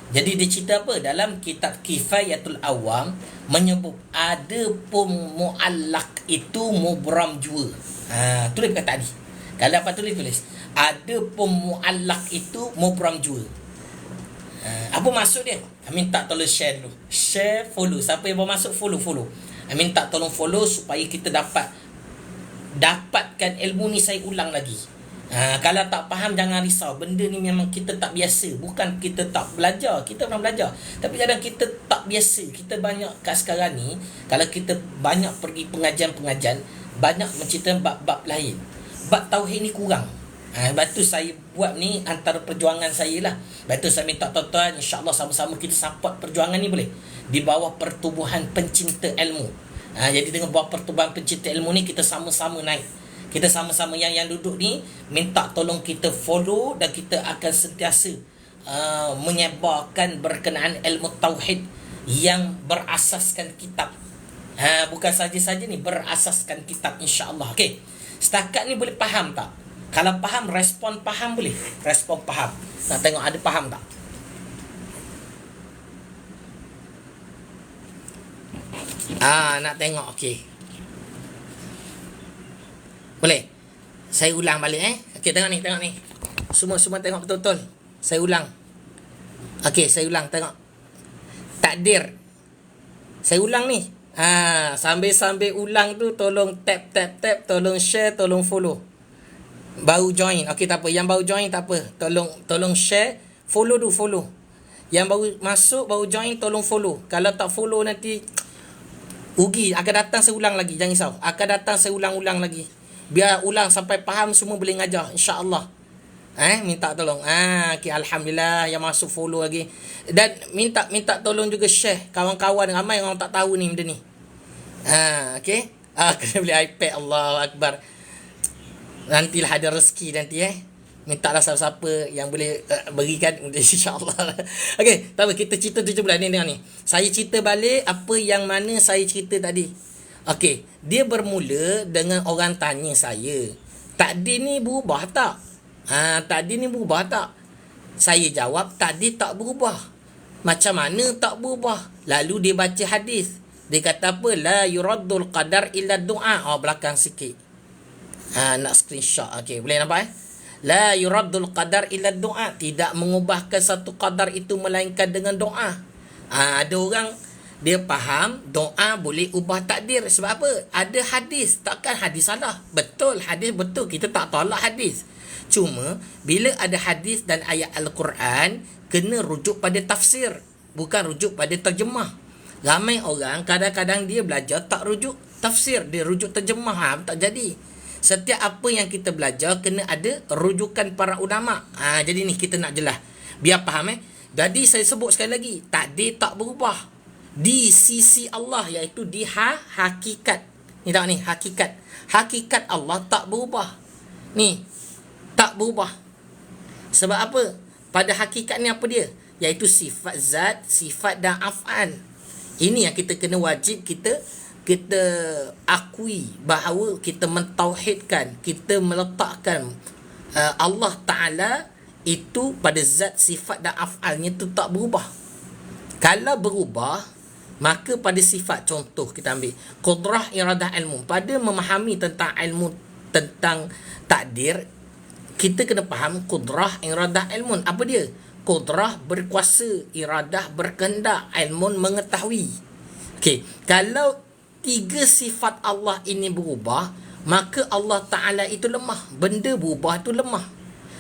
Jadi dia cerita apa? Dalam kitab Kifayatul Awam menyebut ada pun mu'allaq itu mubram jua. Tulis perkataan ni. Kalau apa tulis. Ada pun mu'allaq itu mubram jua. Apa maksud dia? Minta tolong share dulu. Share, follow. Siapa yang bermaksud follow. Minta tolong follow supaya kita dapatkan ilmu ni. Saya ulang lagi. Kalau tak faham jangan risau. Benda ni memang kita tak biasa. Bukan kita tak belajar, kita pernah belajar. Tapi kadang kita tak biasa. Kita banyak kat sekarang ni, kalau kita banyak pergi pengajian-pengajian, banyak menceritakan bab-bab lain. Bab tauhid ni kurang. Sebab tu saya buat ni antara perjuangan saya lah. Sebab tu saya minta tuan-tuan, insyaAllah sama-sama kita support perjuangan ni boleh. Di bawah Pertubuhan Pencinta Ilmu. Jadi dengan bawah Pertubuhan Pencinta Ilmu ni kita sama-sama naik. Kita sama-sama yang duduk ni minta tolong kita follow, dan kita akan sentiasa menyebarkan berkenaan ilmu tauhid yang berasaskan kitab. Bukan saja-saja ni, berasaskan kitab, insya-Allah. Okey. Setakat ni boleh faham tak? Kalau faham, respon faham boleh. Respon faham. Nak tengok ada faham tak? Nak tengok. Okey. Boleh? Saya ulang balik Okey, tengok ni. Semua tengok betul-betul. Saya ulang. Okey, saya ulang, tengok. Takdir. Saya ulang ni. Sambil ulang tu tolong tap, tolong share, tolong follow. Baru join. Okey, tak apa. Yang baru join tak apa. Tolong share, follow dulu, follow. Yang baru masuk, baru join, tolong follow. Kalau tak follow nanti rugi. Akan datang saya ulang lagi, jangan risau. Akan datang saya ulang-ulang lagi. Biar ulang sampai faham, semua boleh ngajar, insya-Allah. Minta tolong. Okay, alhamdulillah yang masuk follow lagi. Dan minta tolong juga share, kawan-kawan ramai orang tak tahu ni benda ni. Okey. Kena beli iPad, Allahu Akbar. Nantilah ada rezeki nanti Mintalah siapa-siapa yang boleh berikan, insya-Allah. Okey, tak apa, kita cerita 7 bulan ni tengok ni. Saya cerita balik apa yang mana saya cerita tadi. Okey, dia bermula dengan orang tanya saya, takdir ni berubah tak? Takdir ni berubah tak? Saya jawab, takdir tak berubah. Macam mana tak berubah? Lalu dia baca hadis. Dia kata apa? La yuraddul qadar illa du'a. Belakang sikit. Nak screenshot. Okey, boleh nampak La yuraddul qadar illa du'a. Tidak mengubahkan satu qadar itu melainkan dengan doa. Ada orang dia faham doa boleh ubah takdir. Sebab apa? Ada hadis. Takkan hadis salah? Betul, hadis betul. Kita tak tolak hadis. Cuma bila ada hadis dan ayat Al-Quran, kena rujuk pada tafsir, bukan rujuk pada terjemah.
Ramai orang kadang-kadang dia belajar tak rujuk tafsir, dia rujuk terjemah, tak jadi. Setiap apa yang kita belajar kena ada rujukan para ulama. Jadi ni kita nak jelas. Biar faham Jadi saya sebut sekali lagi, takdir tak berubah. Di sisi Allah, iaitu di hakikat. Ni tak ni, hakikat. Hakikat Allah tak berubah. Ni, tak berubah. Sebab apa? Pada hakikat ni apa dia? Iaitu sifat zat, sifat dan af'al. Ini yang kita kena wajib kita akui bahawa kita mentauhidkan, kita meletakkan Allah Ta'ala itu pada zat, sifat dan af'alnya itu tak berubah. Kalau berubah, maka pada sifat, contoh kita ambil qudrah, iradah, ilmu. Pada memahami tentang ilmu, tentang takdir, kita kena faham qudrah, iradah, ilmu. Apa dia? Qudrah berkuasa, iradah berkehendak, ilmu mengetahui. Okey, kalau tiga sifat Allah ini berubah, maka Allah Ta'ala itu lemah. Benda berubah itu lemah.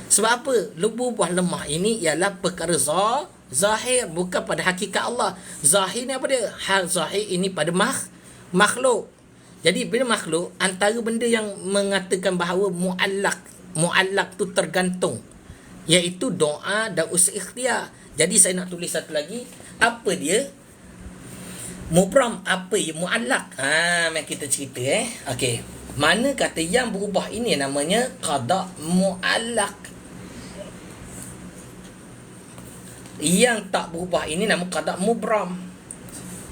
Sebab apa? Berubah lemah ini ialah perkara zahir, bukan pada hakikat Allah. Zahir ni apa dia? Hal zahir ini pada makhluk. Jadi bila makhluk, antara benda yang mengatakan bahawa mu'allak tu tergantung, iaitu doa dan usaha ikhtiar. Jadi saya nak tulis satu lagi. Apa dia? Mubram, apa ya mu'allak? Mari kita cerita Okey. Mana kata yang berubah ini namanya qada mu'allak. Yang tak berubah ini nama qada mubram.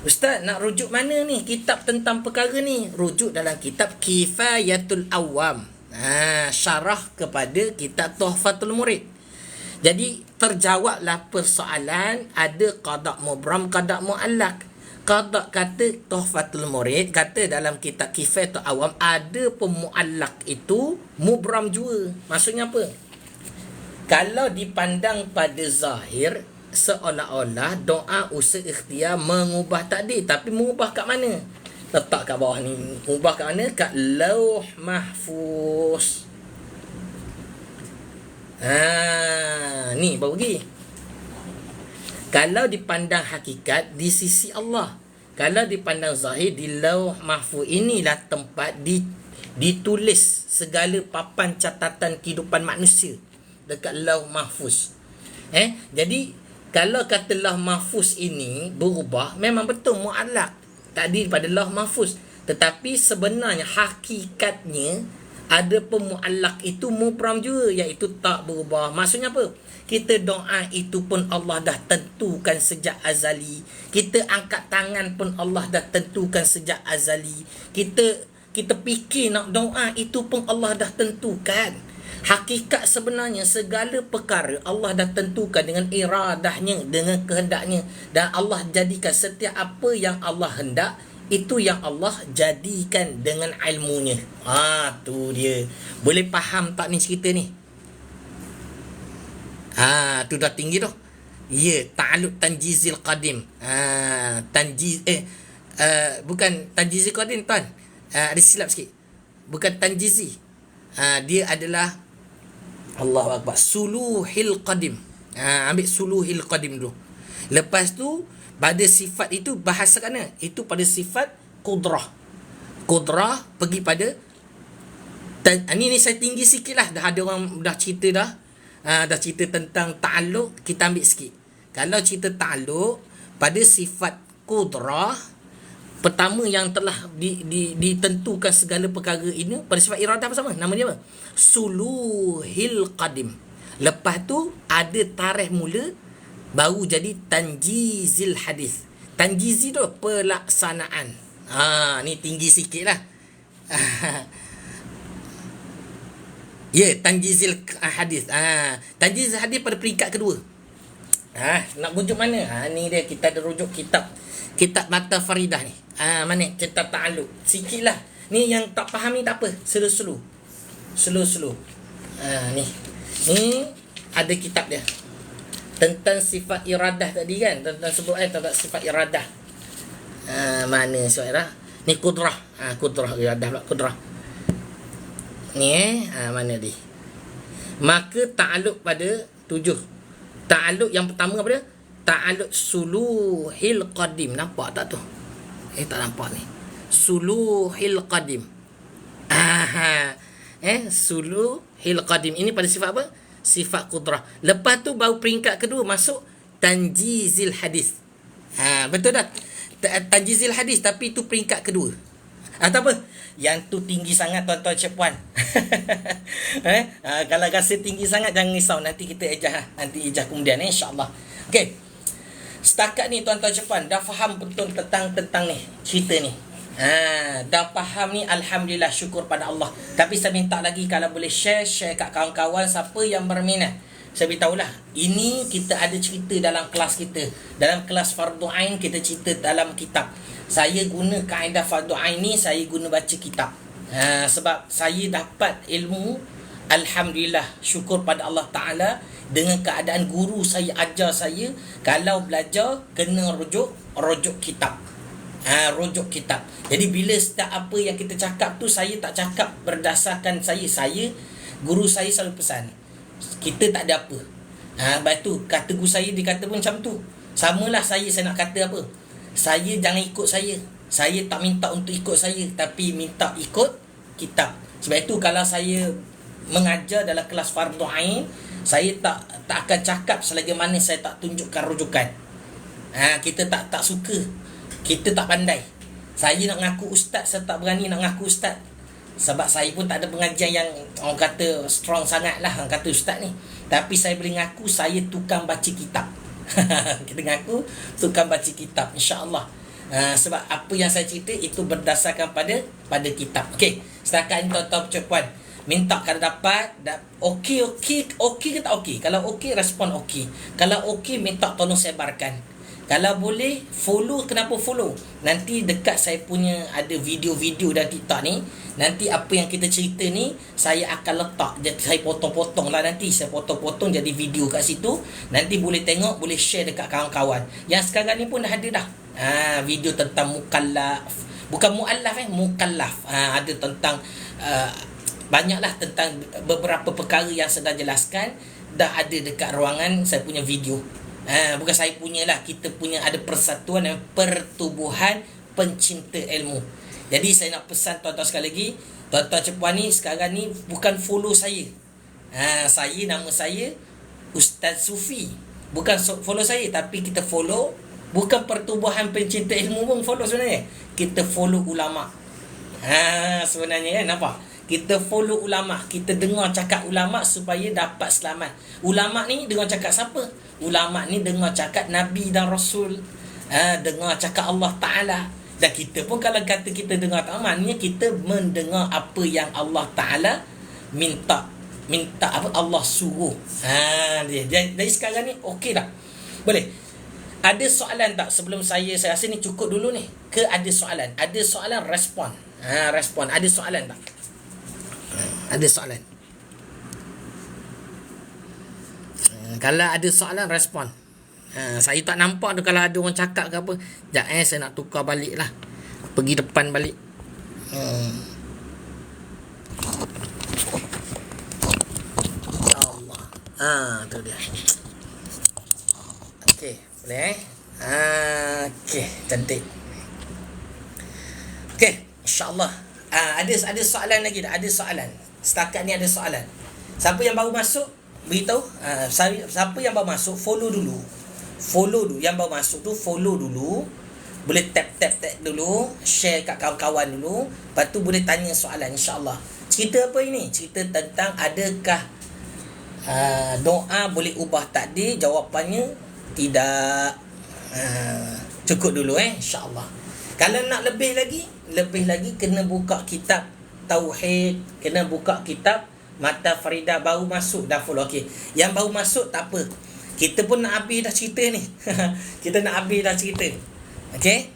Ustaz, nak rujuk mana ni? Kitab tentang perkara ni. Rujuk dalam kitab Kifayatul Awam. Syarah kepada kitab Tuhfatul Murid. Jadi terjawablah persoalan, ada qada mubram, qada mu'allak. Qada kata Tuhfatul Murid, kata dalam kitab Kifayatul Awam ada pemu'allak itu mubram juga. Maksudnya apa? Kalau dipandang pada zahir, seolah-olah doa usaha ikhtiar mengubah takdir. Tapi mengubah kat mana? Letak kat bawah ni. Mengubah kat mana? Kat Lauh Mahfuz. Ni baru pergi. Kalau dipandang hakikat di sisi Allah, kalau dipandang zahir di Lauh Mahfuz, inilah tempat ditulis segala papan catatan kehidupan manusia dekat Lauh Mahfuz. Jadi kalau kata Lauh Mahfuz ini berubah, memang betul mu'allak tadi pada Lauh Mahfuz, tetapi sebenarnya hakikatnya ada pemu'allak itu mubram juga, iaitu tak berubah. Maksudnya apa? Kita doa itu pun Allah dah tentukan sejak azali. Kita angkat tangan pun Allah dah tentukan sejak azali. Kita fikir nak doa itu pun Allah dah tentukan. Hakikat sebenarnya segala perkara Allah dah tentukan dengan iradahnya, dengan kehendaknya. Dan Allah jadikan setiap apa yang Allah hendak, itu yang Allah jadikan dengan ilmunya. Tu dia. Boleh faham tak ni cerita ni? Tu dah tinggi tu. Ya, ta'alluq tanjizil qadim. Bukan tanjizil qadim tuan. Ada silap sikit. Bukan tanjizi. Dia adalah Allahu Akbar, suluhil qadim. Ambil suluhil qadim dulu. Lepas tu pada sifat itu bahasa kana, itu pada sifat qudrah. Qudrah pergi pada ni saya tinggi sikit lah. Dah ada orang dah cerita dah. Dah cerita tentang ta'alluq. Kita ambil sikit. Kalau cerita ta'alluq pada sifat qudrah, pertama yang telah ditentukan segala perkara ini pada sifat iradah apa sama? Nama dia apa? Suluhil qadim. Lepas tu ada tarikh mula, baru jadi tanjizil hadis. Tanjizi tu pelaksanaan. Ni tinggi sikit lah. Tanjizil hadis. Tanjizil hadis pada peringkat kedua. Nak rujuk mana? Ni dia, kita ada rujuk kitab Mata Faridah ni. Mana kitab ta'alluq. Sikit lah. Ni yang tak faham ni tak apa. Slow. Ni ada kitab dia. Tentang sifat iradah tadi kan. Tentang sebut tentang sifat iradah. Mana sifat iradah? Ni qudrah. Qudrah iradah pula. Qudrah. Ni mana dia? Maka ta'alluq pada 7. Ta'alluq yang pertama apa dia? ta'alluq suluhil qadim. Nampak tak tu? Tak nampak ni. Suluhil qadim. Suluhil qadim. Ini pada sifat apa? Sifat qudrah. Lepas tu baru peringkat kedua masuk tanjizil hadis. Betul tak? Tanjizil hadis, tapi itu peringkat kedua. Atau apa? Yang tu tinggi sangat tuan-tuan cik puan. Kalau rasa tinggi sangat jangan risau, nanti kita ejah kemudian insya-Allah. Okey. Setakat ni tuan-tuan cik puan dah faham betul tentang ni cerita ni. Dah faham ni, alhamdulillah, syukur pada Allah. Tapi saya minta lagi kalau boleh share kat kawan-kawan siapa yang berminat. Saya beritahulah, ini kita ada cerita dalam kelas kita. Dalam kelas Fardu Ain kita cerita dalam kitab. Saya guna kaedah Fardu Ain ni, saya guna baca kitab. Sebab saya dapat ilmu, alhamdulillah, syukur pada Allah Ta'ala, dengan keadaan guru saya ajar saya, kalau belajar kena rujuk kitab. Rujuk kitab. Jadi bila setiap apa yang kita cakap tu, saya tak cakap berdasarkan saya, guru saya selalu pesan, kita tak ada apa. Lepas tu kata guru saya, dia kata pun macam tu. Samalah saya nak kata apa, saya jangan ikut saya tak minta untuk ikut saya, tapi minta ikut kitab. Sebab itu kalau saya mengajar dalam kelas Fardu Ain, saya tak akan cakap selagi mana saya tak tunjukkan rujukan. Kita tak suka, kita tak pandai. Saya nak ngaku ustaz, saya tak berani nak ngaku ustaz. Sebab saya pun tak ada pengajian yang orang kata strong sangat lah, orang kata ustaz ni. Tapi saya boleh ngaku saya tukang baca kitab. Kita ngaku tukang baca kitab, insya-Allah. Sebab apa yang saya cerita itu berdasarkan pada kitab. Okey, setakat ini tuan-tuan cik puan, minta kalau dapat okey ke tak okey. Kalau okey, respon okey. Kalau okey, minta tolong sebarkan. Kalau boleh follow, kenapa follow? Nanti dekat saya punya ada video-video dan TikTok ni, nanti apa yang kita cerita ni saya akan letak, jadi saya potong-potong lah, nanti saya potong-potong jadi video kat situ. Nanti boleh tengok, boleh share dekat kawan-kawan. Yang sekarang ni pun dah ada dah. Video tentang mukallaf, bukan muallaf, mukallaf. Ada tentang banyaklah tentang beberapa perkara yang saya dah jelaskan, dah ada dekat ruangan saya punya video. Bukan saya punya lah, kita punya ada persatuan dan pertubuhan pencinta ilmu. Jadi saya nak pesan tuan-tuan sekali lagi, tuan-tuan cik puan ni sekarang ni bukan follow saya. Nama saya Ustaz Sufi. Bukan follow saya, tapi kita follow, bukan pertubuhan pencinta ilmu pun follow sebenarnya. Kita follow ulama. Sebenarnya kan, nampak? Kita follow ulama, kita dengar cakap ulama supaya dapat selamat. Ulama ni dengar cakap siapa? Ulama ni dengar cakap Nabi dan Rasul, dengar cakap Allah Ta'ala. Dan kita pun kalau kata kita dengar tak, maknanya kita mendengar apa yang Allah Ta'ala minta apa Allah suruh. Jadi sekarang ni okey dah? Boleh? Ada soalan tak sebelum saya rasa ni cukup dulu ni? Ke ada soalan? Ada soalan, respon. Respon. Ada soalan tak? Ada soalan? Kalau ada soalan, respon. Saya tak nampak tu kalau ada orang cakap ke apa. Sekejap saya nak tukar balik lah, pergi depan balik. Allah. Tu dia. Okey, boleh okey, cantik. Okey, insya-Allah. Ada soalan lagi tak? Ada soalan. Setakat ni ada soalan. Siapa yang baru masuk, beritahu. Siapa yang baru masuk, follow dulu. Yang baru masuk tu follow dulu. Boleh tap dulu, share kat kawan-kawan dulu. Lepas tu boleh tanya soalan, insya-Allah. Cerita apa ini? Cerita tentang adakah doa boleh ubah takdir? Jawapannya tidak. Cukup dulu insya-Allah. Kalau nak lebih lagi kena buka kitab tauhid, kena buka kitab Mata Farida. Baru masuk dah follow. Okey, yang baru masuk tak apa, kita pun nak habis dah cerita ni. Kita nak habis dah cerita. Okey,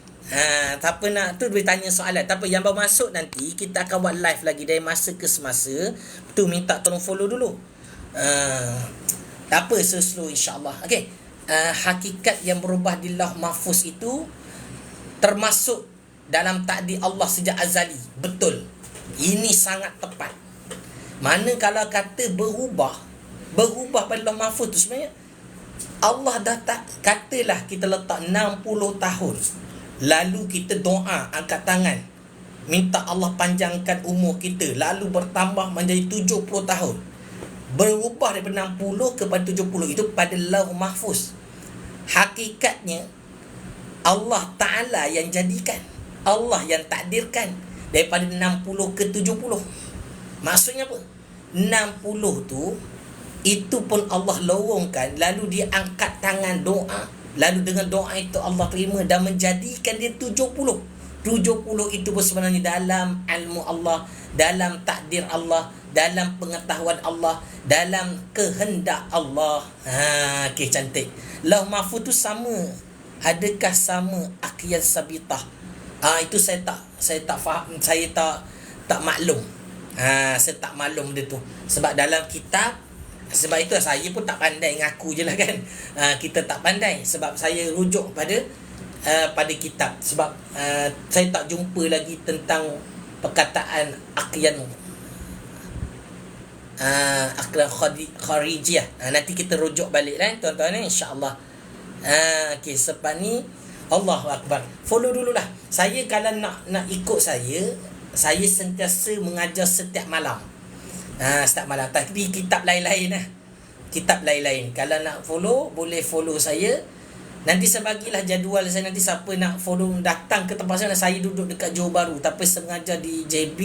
tak apa nak tu boleh tanya soalan. Tak apa, yang baru masuk nanti kita akan buat live lagi dari masa ke semasa. Tu minta tolong follow dulu. Tak apa, slow insya-Allah. Okey, hakikat yang berubah di Lauh Mahfuz itu termasuk dalam takdir Allah sejak azali. Betul. Ini sangat tepat. Mana kalau kata berubah pada Lauh Mahfuz tu sebenarnya Allah dah tak, katalah kita letak 60 tahun, lalu kita doa, angkat tangan, minta Allah panjangkan umur kita, lalu bertambah menjadi 70 tahun, berubah daripada 60 kepada 70, itu pada Lauh Mahfuz. Hakikatnya Allah Ta'ala yang jadikan, Allah yang takdirkan daripada 60 ke 70. Maksudnya apa? 60 tu, itu pun Allah lowongkan, lalu dia angkat tangan doa, lalu dengan doa itu Allah terima dan menjadikan dia 70. 70 itu pun sebenarnya dalam ilmu Allah, dalam takdir Allah, dalam pengetahuan Allah, dalam kehendak Allah. Okey, cantik. Lauh Mahfuz tu sama, adakah sama Aqyas Sabitah? Itu saya tak faham, saya tak maklum. Saya tak maklum dia tu. Sebab dalam kitab, sebab itu saya pun tak pandai, ngaku je lah kan. Kita tak pandai sebab saya rujuk pada kitab. Sebab saya tak jumpa lagi tentang perkataan Aqyan Kharijiyah. Nanti kita rujuk balik lah tuan-tuan, insya-Allah. Okey, sebab ni Allahu Akbar. Follow dululah. Saya kalau nak ikut saya sentiasa mengajar setiap malam. Setiap malam. Tapi kitab lain-lain lah. Kitab lain-lain. Kalau nak follow, boleh follow saya. Nanti saya bagilah jadual saya. Nanti siapa nak follow, datang ke tempat saya duduk dekat Johor Bahru. Tapi saya mengajar di JB,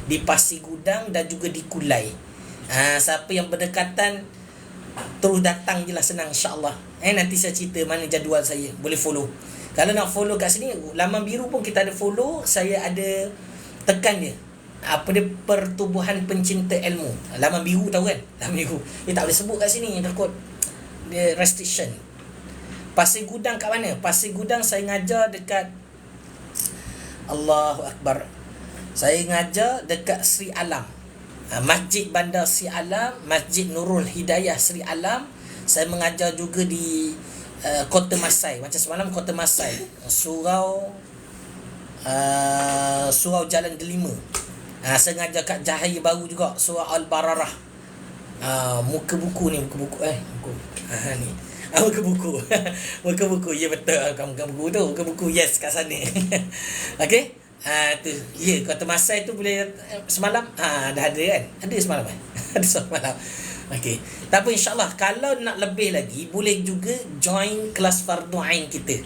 di Pasir Gudang dan juga di Kulai. Siapa yang berdekatan, terus datang je lah, senang, insya-Allah. Nanti saya cerita mana jadual saya. Boleh follow. Kalau nak follow kat sini, laman biru pun kita ada follow. Saya ada tekan dia. Apa dia, Pertubuhan Pencinta Ilmu. Laman biru tahu kan? Laman biru. Dia tak boleh sebut kat sini, takut dia restriction. Pasir Gudang kat mana? Pasir Gudang saya ngajar dekat, Allahu Akbar, saya ngajar dekat Sri Alam, Masjid Bandar Sri Alam, Masjid Nurul Hidayah Sri Alam. Saya mengajar juga di Kota Masai. Macam semalam Kota Masai, Surau Jalan Delima. Saya ngajar kat Jahaya Baru juga, Surau Al-Bararah. Muka buku ni, muka buku ni. Muka buku. Muka buku. Ya, betul. Muka buku tu. Muka buku, yes, kat sana. Okey. Tu. Ya, Kota Masai tu boleh semalam. Dah ada kan? Ada semalam kan? Ada semalam. Okey. Tapi insya-Allah kalau nak lebih lagi, boleh juga join kelas Fardu Ain kita.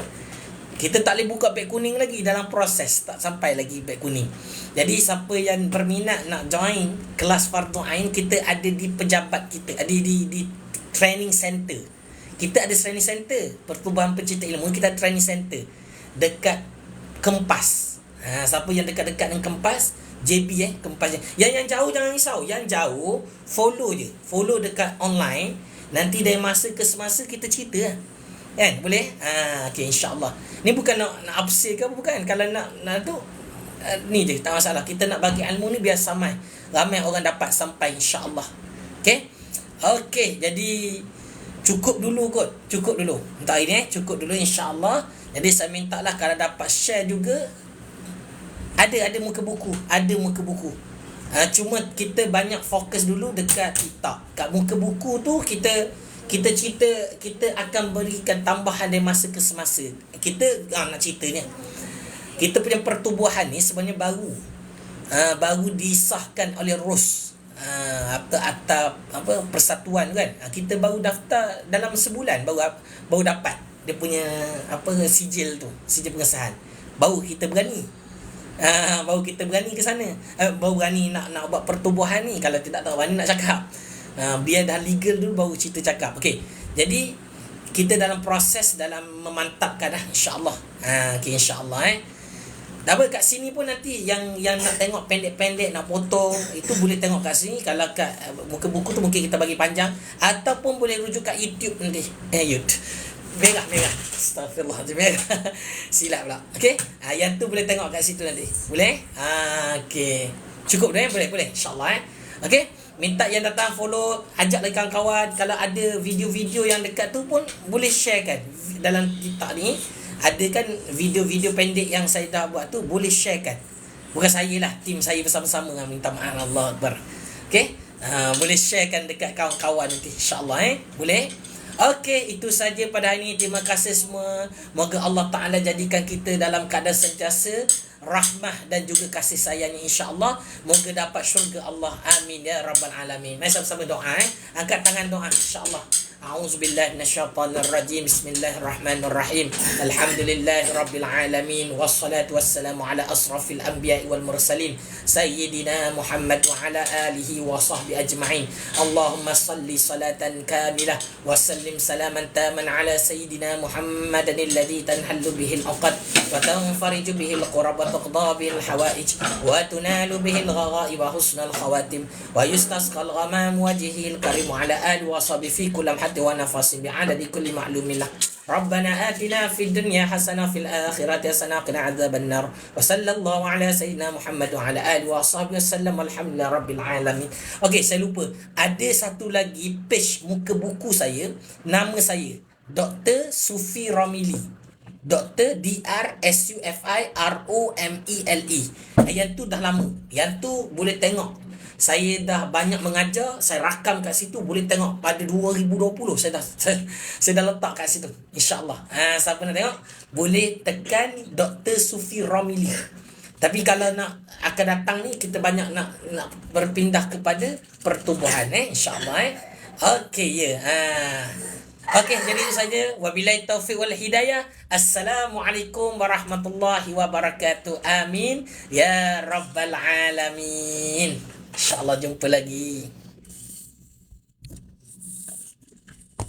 Kita tak boleh buka beg kuning lagi, dalam proses, tak sampai lagi beg kuning. Jadi siapa yang berminat nak join kelas Fardu Ain, kita ada di pejabat kita, ada di training center. Kita ada training center, Pertubuhan Pencinta Ilmu, kita ada training center dekat Kempas. Siapa yang dekat-dekat dengan Kempas, JB Kempas. Yang jauh jangan risau, yang jauh follow je. Follow dekat online. Nanti dari masa ke semasa kita cerita lah. Kan? Boleh? Okey, insya-Allah. Ni bukan nak upsell ke apa, bukan. Kalau nak tu ni je, tak masalah. Kita nak bagi ilmu ni biar ramai orang dapat sampai, insya-Allah. Okey? Okey, jadi cukup dulu kot. Cukup dulu. Untuk hari ni cukup dulu, insya-Allah. Jadi saya mintalah kalau dapat share juga. Ada muka buku, cuma kita banyak fokus dulu dekat kitab. Kat muka buku tu kita cerita, kita akan berikan tambahan dari masa ke semasa. Kita nak cerita ni, kita punya pertubuhan ni sebenarnya baru disahkan oleh RUS, apa persatuan kan. Kita baru daftar dalam sebulan, baru dapat dia punya sijil tu, sijil pengesahan. Baru kita berani ke sana. Baru berani nak buat pertubuhan ni. Kalau tidak tahu berani nak cakap. Biar dah legal dulu baru cerita cakap. Okey. Jadi kita dalam proses, dalam memantapkan dah, insya-Allah. Okey, insya-Allah Dah kat sini pun nanti yang nak tengok pendek-pendek, nak potong, itu boleh tengok kat sini. Kalau kat muka buku tu mungkin kita bagi panjang, ataupun boleh rujuk kat YouTube nanti. YouTube. Merah. Astagfirullahaladzim, merah. Silap pula. Okey. Yang tu boleh tengok kat situ nanti. Boleh? Okey. Cukup dah, boleh. InsyaAllah Okey. Minta yang datang follow, ajak lagi kawan-kawan. Kalau ada video-video yang dekat tu pun boleh share kan. Dalam kitab ni ada kan video-video pendek yang saya dah buat tu, boleh share kan. Bukan saya lah, tim saya bersama-sama. Minta maaf, Allah Akbar. Okey. Boleh share kan dekat kawan-kawan nanti, insya-Allah Boleh. Okey, itu saja pada hari ini. Terima kasih semua. Moga Allah Ta'ala jadikan kita dalam keadaan sentiasa rahmah dan juga kasih sayangnya, insya-Allah. Moga dapat syurga Allah. Amin ya rabbal alamin. Mari sama-sama doa. Angkat tangan doa, insya-Allah. A'udzubillahi minasyaitonirrajim. Bismillahirrahmanirrahim. Alhamdulillahi rabbil alamin. Wassalatu wassalamu ala asrafil anbiya'i wal mursalin. Sayyidina Muhammad wa ala alihi wa sahbihi ajma'in. Allahumma salli salatan kamilah wa sallim salaman taman ala sayyidina Muhammadin alladhi tanhallu bihi al-uqad wa tanfariju bihi al-qurab wa tuqda bihi al-hawaij wa tunalu bihi al-ghaghaib wa husnal khawatim wa yustasqa al-ghamam wajhihi al-karim ala alihi wa sahbihi fi kulli حتى ونفس بعدد كل معلوم له ربنا آتنا في الدنيا حسنة في الآخرة حسنة وقنا عذاب النار وصلى الله على سيدنا محمد وعلى آله وصحبه وسلم والحمد لله رب العالمين. Okey, saya lupa. Ada satu lagi page muka buku saya, nama saya Dr. Sufi Romili. Dr. DRSUFIROMELE. Yang tu dah lama. Yang tu boleh tengok. Saya dah banyak mengajar, saya rakam kat situ, boleh tengok pada 2020 saya dah letak kat situ. Insya-Allah. Siapa nak tengok boleh tekan Dr. Sufi Romili. Tapi kalau nak akan datang ni kita banyak nak berpindah kepada pertubuhan insya-Allah Okey ya. Okey, jadi itu saja. Wabillahi taufiq wal hidayah. Assalamualaikum warahmatullahi wabarakatuh. Amin ya rabbal alamin. InsyaAllah jumpa lagi.